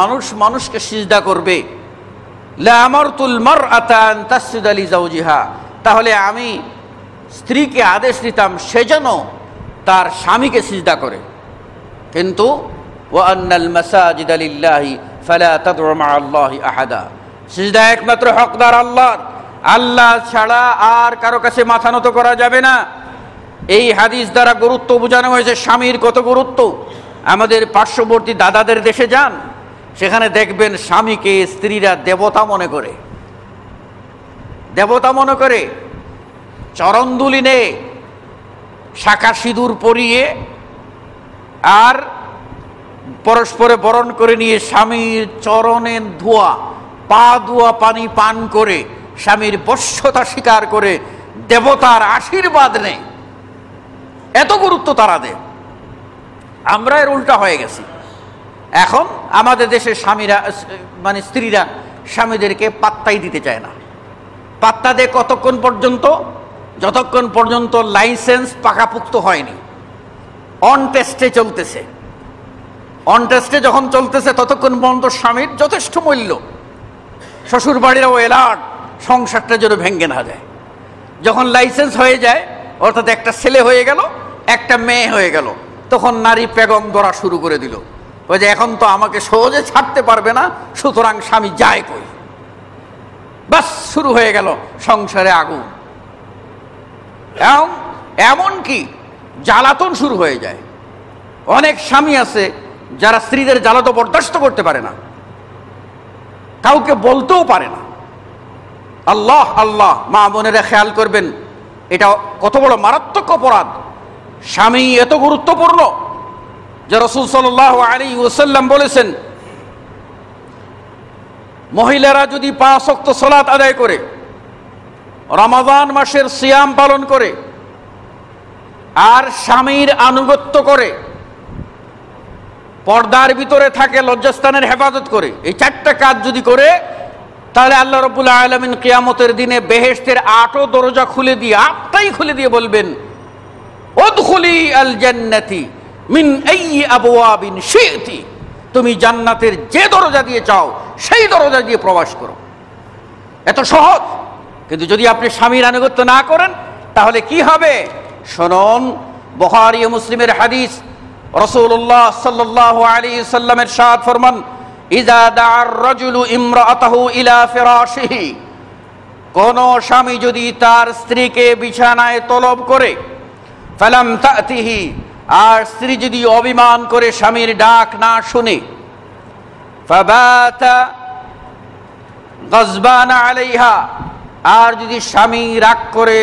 S2: মানুষকে সিজদা করবে, লা আমারতুল মারআতা আন তাসজুদা লি যাওজিহা, তাহলে আমি স্ত্রীকে আদেশ দিতাম সে যেন তার স্বামীকে সিজদা করে। কিন্তু ওয়া আন্নাল মাসাজিদা লিল্লাহি ফালা তাদউ মা'আল্লাহি আহাদা, সিজদা একমাত্র হকদার আল্লাহর, আল্লাহ ছাড়া আর কারো কাছে মাথা নত করা যাবে না। এই হাদিস দ্বারা গুরুত্ব বোঝানো হয়েছে স্বামীর কত গুরুত্ব। আমাদের পার্শ্ববর্তী দাদাদের দেশে যান, সেখানে দেখবেন স্বামীকে স্ত্রীরা দেবতা মনে করে, দেবতা মনে করে চরণদুলি নে, শাঁখা সিঁদুর পরিয়ে আর পরস্পরে বরণ করে নিয়ে স্বামীর চরণের ধোয়া, পা ধোয়া পানি পান করে স্বামীর বশ্যতা স্বীকার করে দেবতার আশীর্বাদ নেয়। এত গুরুত্ব তারা দেয়। আমরা এর উল্টা হয়ে গেছি। এখন আমাদের দেশের স্বামীরা মানে স্ত্রীরা স্বামীদেরকে পাত্তাই দিতে চায় না। পাত্তা দেয় কতক্ষণ পর্যন্ত? যতক্ষণ পর্যন্ত লাইসেন্স পাকাপুক্ত হয়নি, অন টেস্টে চলতেছে। অন টেস্টে যখন চলতেছে ততক্ষণ পর্যন্ত স্বামীর যথেষ্ট মূল্য, শ্বশুর বাড়িরাও এলার্ট সংসারটা যেন ভেঙে না যায়। যখন লাইসেন্স হয়ে যায়, অর্থাৎ একটা ছেলে হয়ে গেল, একটা মেয়ে হয়ে গেল, তখন নারী পেগম ধরা শুরু করে দিল, ওই যে এখন তো আমাকে সহজে ছাড়তে পারবে না, সুতরাং স্বামী যায় কই, বাস শুরু হয়ে গেল সংসারে আগুন। এমন কি জ্বালাতন শুরু হয়ে যায়। অনেক স্বামী আছে যারা স্ত্রীদের জ্বালাতন বরদাস্ত করতে পারে না, কাউকে বলতেও পারে না। আল্লাহ আল্লাহ, মা বোনেরা খেয়াল করবেন, এটা কত বড় মারাত্মক অপরাধ। স্বামী এত গুরুত্বপূর্ণ যে রাসূল সাল্লাল্লাহু আলাইহি ওয়াসাল্লাম বলেছেন, মহিলারা যদি 5 ওয়াক্ত সালাত আদায় করে, রমাদান মাসের সিয়াম পালন করে, আর স্বামীর আনুগত্য করে, পর্দার ভিতরে থাকে, লজ্জাস্থানের হেফাজত করে, এই 4টা কাজ যদি করে, তাহলে আল্লাহ রাব্বুল আলামিন কিয়ামতের দিনে বেহেশতের 8ও দরজা খুলে দিয়ে, 8টাই খুলে দিয়ে বলবেন, উদখুলি আল জান্নাতি মিন আইয়ি আবওয়াবিন শি'তি, তুমি জান্নাতের যে দরজা দিয়ে চাও সেই দরজা দিয়ে প্রবেশ করো। এত সহজ। কিন্তু যদি আপনি স্বামীর আনুগত্য না করেন তাহলে কি হবে? শুনুন, বুখারী ও মুসলিমের হাদিস, রাসূলুল্লাহ সাল্লাল্লাহু আলাইহি সাল্লাম ইরশাদ ফরমান, ইযা দা'আর রাজুলু ইমরাআতাহু ইলা ফিরাশিহি, কোন স্বামী যদি তার স্ত্রীকে বিছানায় তলব করে, ফালাম তা'তিহি, আর স্ত্রী যদি অভিমান করে স্বামীর ডাক না শুনে, ফাবাতা গজবান আলাইহা, আর যদি স্বামী রাগ করে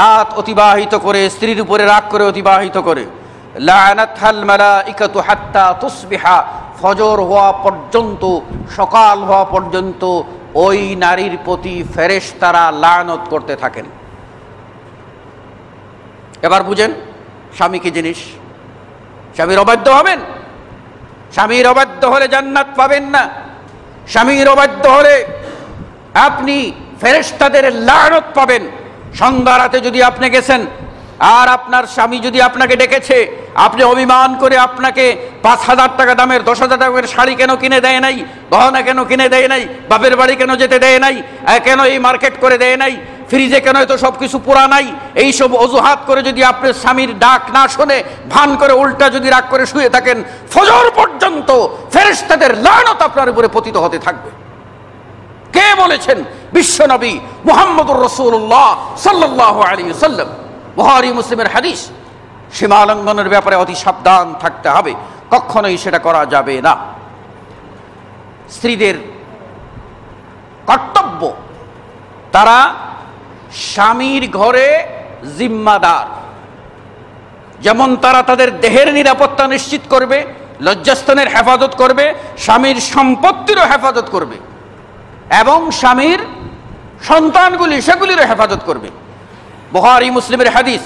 S2: রাত অতিবাহিত করে, স্ত্রীর উপরে রাগ করে অতিবাহিত করে, লা'নাতহাল মালাইকাতু হাত্তা তুসবিহা, ফজর হওয়া পর্যন্ত, সকাল হওয়া পর্যন্ত ওই নারীর প্রতি ফেরেশতারা লানত করতে থাকেন। এবার বুঝেন স্বামী কি জিনিস। স্বামীর অবাধ্য হবেন, স্বামীর অবাধ্য হলে জান্নাত পাবেন না। স্বামীর অবাধ্য হলে আপনি ফেরেশতাদের লানত পাবেন। সন্ধ্যা রাতে যদি আপনি গেছেন আর আপনার স্বামী যদি আপনাকে ডেকেছে, আপনি অভিমান করে আপনাকে 5,000 টাকা দামের 10,000 টাকার শাড়ি কেন কিনে দেয় নাই, গহনা কেন কিনে দেয় নাই, বাপের বাড়ি কেন যেতে দেয় নাই, কেন এই মার্কেট করে দেয় নাই, ফ্রিজে কেন তো সব কিছু পুরা নাই, এইসব অজুহাত করে যদি আপনার স্বামীর ডাক না শুনে ভান করে উল্টা যদি রাগ করে শুয়ে থাকেন, ফজর পর্যন্ত ফেরেশতাদের লানত আপনার উপরে পতিত হতে থাকবে। কে বলেছেন? বিশ্বনবী মুহাম্মদুর রাসূলুল্লাহ সাল্লাল্লাহু আলাইহি ওয়াসাল্লাম। বুখারী মুসলিমের হাদিস। সীমা লঙ্ঘনের ব্যাপারে অতি সাবধান থাকতে হবে, কখনোই সেটা করা যাবে না। স্ত্রীদের কর্তব্য, তারা স্বামীর ঘরে জিম্মাদার। যেমন তারা তাদের দেহের নিরাপত্তা নিশ্চিত করবে, লজ্জাস্থানের হেফাজত করবে, স্বামীর সম্পত্তিরও হেফাজত করবে এবং স্বামীর সন্তানগুলি সেগুলিরও হেফাজত করবে। বুখারী মুসলিমের হাদিস,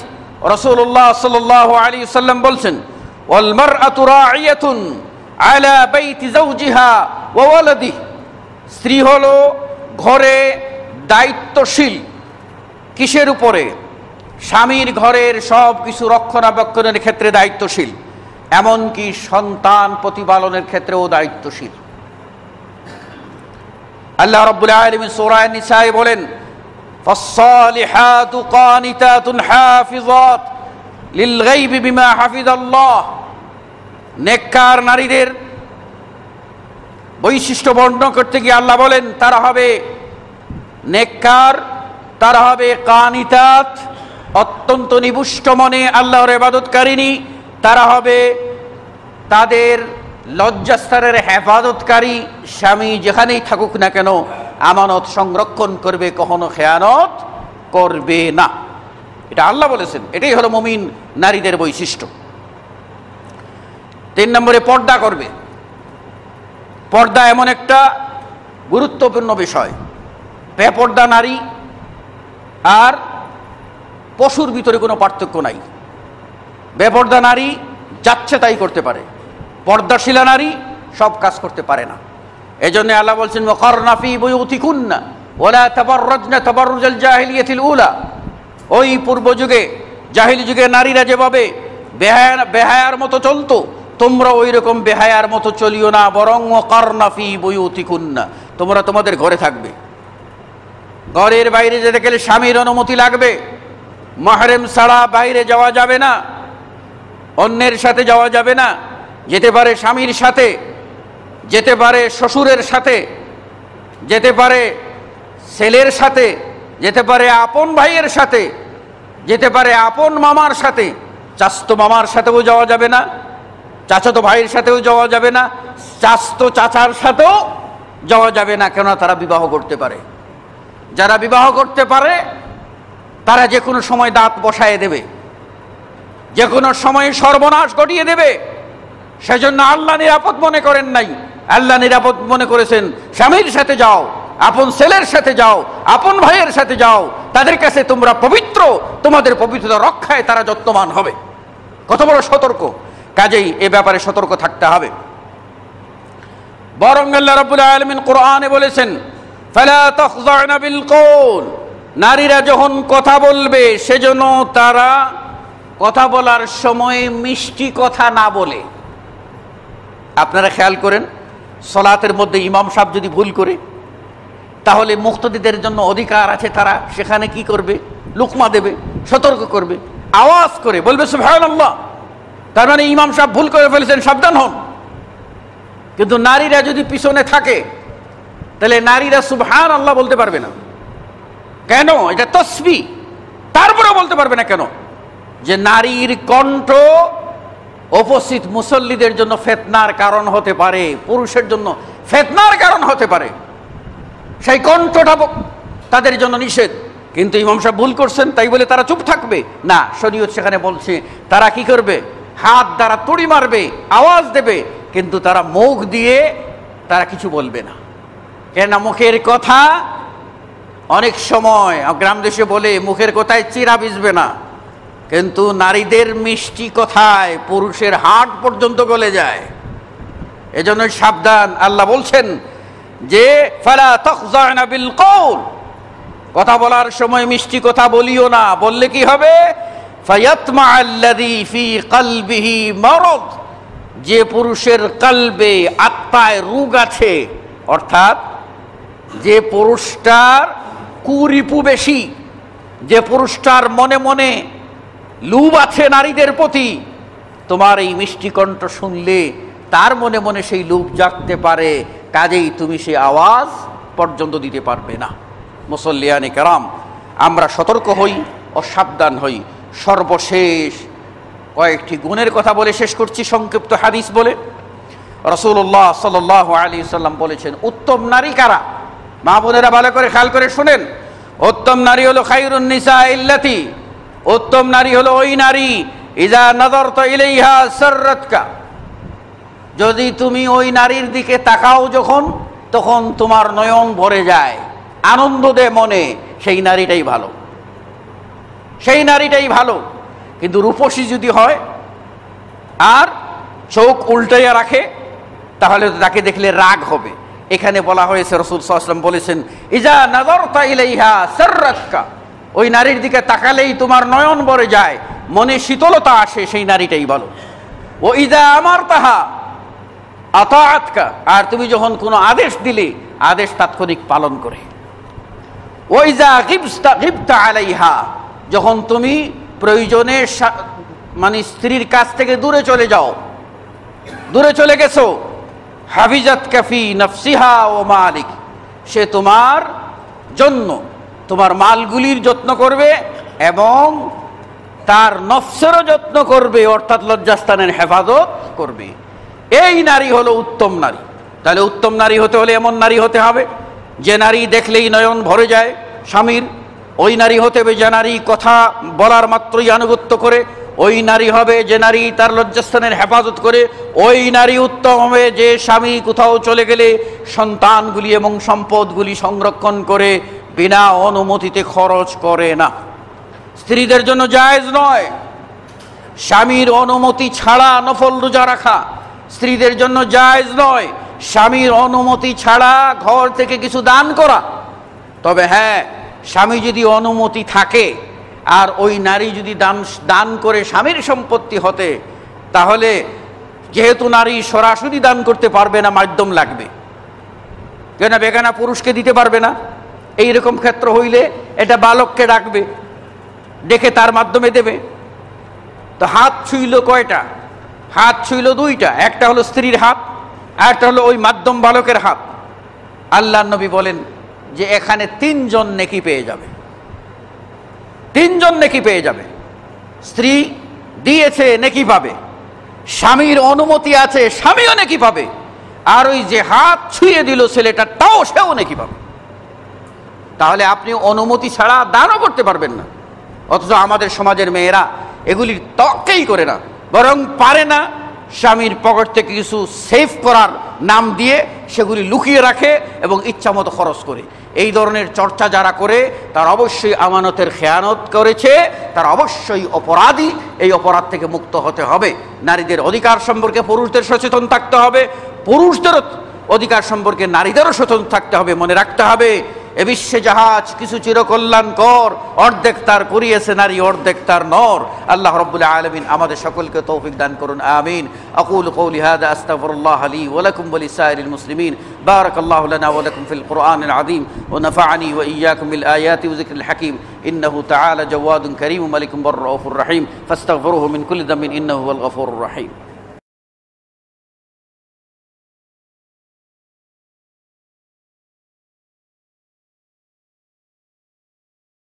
S2: রাসূলুল্লাহ সাল্লাল্লাহু আলাইহি ওয়াসাল্লাম বলছেন, ওয়াল মারআতু রাঈয়াতুন আলা বাইতি যাওজিহা ওয়া ওয়ালাদিহি। স্ত্রী হলো ঘরে দায়িত্বশীল। কিসের উপরে? স্বামীর ঘরের সব কিছু রক্ষণাবেক্ষণের ক্ষেত্রে দায়িত্বশীল, এমনকি সন্তান প্রতিপালনের ক্ষেত্রেও দায়িত্বশীল। আল্লাহ রাব্বুল আলামিন সূরা নিসায় বলেন, ফাসসালিহাতু কানিতাতুন হাফিজাত লিল গায়বি বিমা হাফিজাল্লাহ। নেককার নারীদের বৈশিষ্ট্য বর্ণনা করতে গিয়ে আল্লাহ বলেন, তারা হবে নেককার, তারা হবে কানিতাত, অত্যন্ত নিবিষ্ট মনে আল্লাহর ইবাদতকারিনী, তারা হবে তাদের লজ্জাস্থানের হেফাজতকারী। স্বামী যেখানেই থাকুক না কেন আমানত সংরক্ষণ করবে, কখনো খেয়ানত করবে না। এটা আল্লাহ বলেছেন, এটাই হলো মুমিন নারীদের বৈশিষ্ট্য। 3 নম্বরে পর্দা করবে। পর্দা এমন একটা গুরুত্বপূর্ণ বিষয়। বেপর্দা নারী আর পশুর ভিতরে কোনো পার্থক্য নাই। বেপর্দা নারী যাচ্ছে তাই করতে পারে, পর্দাশীলা নারী সব কাজ করতে পারে না। এজন্য আল্লাহ বলছেন, ওয়াকারনা ফি বুয়ুতিকুন্না ওয়ালা তাবাররাজনা তাবাররুজাল জাহিলিয়াতিল উলা। ওই পূর্ব যুগে, জাহিলি যুগে নারীরা যেভাবে বেহায়ার মতো চলতো, তোমরা ওই রকম বেহায়ার মতো চলিও না, বরং ওয়াকারনা ফি বুয়ুতিকুন্না, তোমরা তোমাদের ঘরে থাকবে। ঘরের বাইরে যেতে গেলে স্বামীর অনুমতি লাগবে। মাহরম ছাড়া বাইরে যাওয়া যাবে না, অন্যের সাথে যাওয়া যাবে না। যেতে পারে স্বামীর সাথে, যেতে পারে শ্বশুরের সাথে, যেতে পারে ছেলের সাথে, যেতে পারে আপন ভাইয়ের সাথে, যেতে পারে আপন মামার সাথে। চাচতো মামার সাথেও যাওয়া যাবে না, চাচাতো ভাইয়ের সাথেও যাওয়া যাবে না, চাচতো চাচার সাথেও যাওয়া যাবে না। কেননা তারা বিবাহ করতে পারে। যারা বিবাহ করতে পারে তারা যে কোনো সময় দাঁত বসায় দেবে, যে কোনো সময় সর্বনাশ ঘটিয়ে দেবে। সেজন্য আল্লাহ নিরাপদ মনে করেন নাই, আল্লাহ নিরাপদ মনে করেছেন স্বামীর সাথে যাও, আপন ছেলের সাথে যাও, আপন ভাইয়ের সাথে যাও, তাদের কাছে তোমরা পবিত্র, তোমাদের পবিত্রতা রক্ষায় তারা যত্নবান হবে। কত বড় সতর্ক! কাজেই এ ব্যাপারে সতর্ক থাকতে হবে। বরং আল্লাহ রাব্বুল আলামিন কোরআনে বলেছেন, ফালা তাখযা'না বিল কওল। নারীরা যখন কথা বলবে সেজন্য তারা কথা বলার সময় মিষ্টি কথা না বলে। আপনারা খেয়াল করেন, সলাতের মধ্যে ইমাম সাহেব যদি ভুল করে, তাহলে মুক্তাদিদের জন্য অধিকার আছে, তারা সেখানে কি করবে? লুকমা দেবে, সতর্ক করবে, আওয়াজ করে বলবে সুবহানাল্লাহ। তার মানে ইমাম সাহেব ভুল করে ফেলেছেন, সাবধান হন। কিন্তু নারীরা যদি পিছনে থাকে তাহলে নারীরা সুবহানাল্লাহ বলতে পারবে না। কেন? এটা তাসবিহ। তারপরেও বলতে পারবে না কেন? যে নারীর কণ্ঠ উপস্থিত মুসল্লিদের জন্য ফিতনার কারণ হতে পারে, পুরুষের জন্য ফিতনার কারণ হতে পারে। সেই কণ্ঠটা তাদের জন্য নিষেধ। কিন্তু ইমাম সাহেব ভুল করছেন তাই বলে তারা চুপ থাকবে না। শরীয়ত সেখানে বলছে তারা কি করবে? হাত দ্বারা তুড়ি মারবে, আওয়াজ দেবে, কিন্তু তারা মুখ দিয়ে তারা কিছু বলবে না। কেন? মুখের কথা অনেক সময় গ্রাম দেশে বলে মুখের কথায় চিরা ভিজবে না। কিন্তু নারীদের মিষ্টি কথায় পুরুষের হাড় পর্যন্ত গলে যায়। এজন্য সাবধান। আল্লাহ বলছেন যে ফালা তাখযা'না বিল কওল, কথা বলার সময় মিষ্টি কথা বলিও না, বললে কি হবে? ফায়াতমা'আল্লাযী ফী কলবিহি মারাদ, যে পুরুষের কলবে আত্মায় রোগ আছে, অর্থাৎ যে পুরুষটার কুরিপু বেশি, যে পুরুষটার মনে মনে লোভ আছে নারীদের প্রতি, তোমার এই মিষ্টি কণ্ঠ শুনলে তার মনে মনে সেই লোভ জাগতে পারে, কাজেই তুমি সেই আওয়াজ পর্যন্ত দিতে পারবে না। মুসল্লিয়ানে কেরাম, আমরা সতর্ক হই ও সাবধান হই। সর্বশেষ কয়েকটি গুণের কথা বলে শেষ করছি, সংক্ষিপ্ত হাদিস বলে। রাসূলুল্লাহ সাল্লাল্লাহু আলাইহি সাল্লাম বলেছেন, উত্তম নারী কারা? মা বোনেরা ভালো করে খেয়াল করে শুনেন। উত্তম নারী হলো খায়রুন নিসা ইল্লাতি, উত্তম নারী হলো ওই নারী ইযা নাযারতা ইলাইহা সাররাতকা, যদি তুমি ওই নারীর দিকে তাকাও যখন, তখন তোমার নয়ন ভরে যায়, আনন্দ দেয় মনে, সেই নারীটাই ভালো, সেই নারীটাই ভালো। কিন্তু রূপসী যদি হয় আর চোখ উল্টাইয়া রাখে, তাহলে তাকে দেখলে রাগ হবে। এখানে বলা হয়েছে, রাসূল সাল্লাল্লাহু আলাইহি ওয়াসাল্লাম বলেছেন, ইযা নাযারতা ইলাইহা সাররাতকা, ওই নারীর দিকে তাকালেই তোমার নয়ন ভরে যায়, মনে শীতলতা আসে, সেই নারীটাই ভালো। ও ইযা আমারতাহা আতাআতকা, আর তুমি যখন কোনো আদেশ দিলে আদেশ তাৎক্ষণিক পালন করে। ও ইযা গিবতা আলাইহা, যখন তুমি প্রয়োজনে মানে স্ত্রীর কাছ থেকে দূরে চলে যাও, দূরে চলে গেছো, হাফিজাতকা ফি নাফসিহা ওয়া মালিক, সে তোমার জন্য তোমার মালগুলির যত্ন করবে এবং তার নফসেরও যত্ন করবে, অর্থাৎ লজ্জাস্থানের হেফাজত করবে। এই নারী হলো উত্তম নারী। তাহলে উত্তম নারী হতে হলে এমন নারী হতে হবে যে নারী দেখলেই নয়ন ভরে যায় স্বামীর, ওই নারী হতে হবে যে নারী কথা বলার মাত্রই আনুগত্য করে, ওই নারী হবে যে নারী তার লজ্জাস্থানের হেফাজত করে, ওই নারী উত্তম হবে যে স্বামী কোথাও চলে গেলে সন্তানগুলি এবং সম্পদগুলি সংরক্ষণ করে বিনা অনুমতিতে খরচ করে না। স্ত্রীদের জন্য জায়েজ নয় স্বামীর অনুমতি ছাড়া নফল রোজা রাখা, স্ত্রীদের জন্য জায়েজ নয় স্বামীর অনুমতি ছাড়া ঘর থেকে কিছু দান করা। তবে হ্যাঁ, স্বামী যদি অনুমতি থাকে আর ওই নারী যদি দান করে স্বামীর সম্পত্তি হতে, তাহলে যেহেতু নারী সরাসরি দান করতে পারবে না, মাধ্যম লাগবে, কেন বেগানা পুরুষকে দিতে পারবে না, এইরকম ক্ষেত্র হইলে এটা বালককে ডাকবে, ডেকে তার মাধ্যমে দেবে। তো হাত ছুঁইল কয়টা? হাত ছুঁইল দুইটা, একটা হলো স্ত্রীর হাত, আর একটা হলো ওই মাধ্যম বালকের হাত। আল্লাহর নবী বলেন যে এখানে তিনজন নেকি পেয়ে যাবে, তিনজন নেকি পেয়ে যাবে। স্ত্রী দিয়েছে, নেকি পাবে, স্বামীর অনুমতি আছে, স্বামীও নেকি পাবে, আর ওই যে হাত ছুঁয়ে দিল ছেলেটা, তাও সেও নেকি পাবে। তাহলে আপনি অনুমতি ছাড়া দানও করতে পারবেন না। অথচ আমাদের সমাজের মেয়েরা এগুলির তক্কেই করে না, বরং পারে না স্বামীর পকেট থেকে কিছু সেভ করার নাম দিয়ে সেগুলি লুকিয়ে রাখে এবং ইচ্ছা মতো খরচ করে। এই ধরনের চর্চা যারা করে তার অবশ্যই আমানতের খেয়ানত করেছে, তার অবশ্যই অপরাধী। এই অপরাধ থেকে মুক্ত হতে হবে। নারীদের অধিকার সম্পর্কে পুরুষদের সচেতন থাকতে হবে, পুরুষদের অধিকার সম্পর্কে নারীদেরও সচেতন থাকতে হবে। মনে রাখতে হবে, এ বিশ্বে জাহাজ কিছু চিরকল্যাণকর, অর্ধেক তার করিয়েছে নারী, অর্ধেক তার নর। আল্লাহ রাব্বুল আলামিন আমাদের সকলকে তৌফিক দান করুন, আমিন। আকুলু কওলি হাযা আস্তাগফিরুল্লাহ লি ওয়া লাকুম ওয়া লিসাইরিল মুসলিমিন। বারাকাল্লাহু লানা ওয়া লাকুম ফিল কুরআনিল আযীম ওয়া নাফা'আনি ওয়া ইয়্যাকুম বিল আয়াতি ওয়া যিকরিল হাকীম। ইন্নাহু তাআলা জাওয়াদুন কারীমুন মালিকুম বাররাউফুর রহিম। ফাস্তাগফিরুহু মিন কুল্লি যামবিন ইন্নাহু হুয়াল গফুরুর রহিম।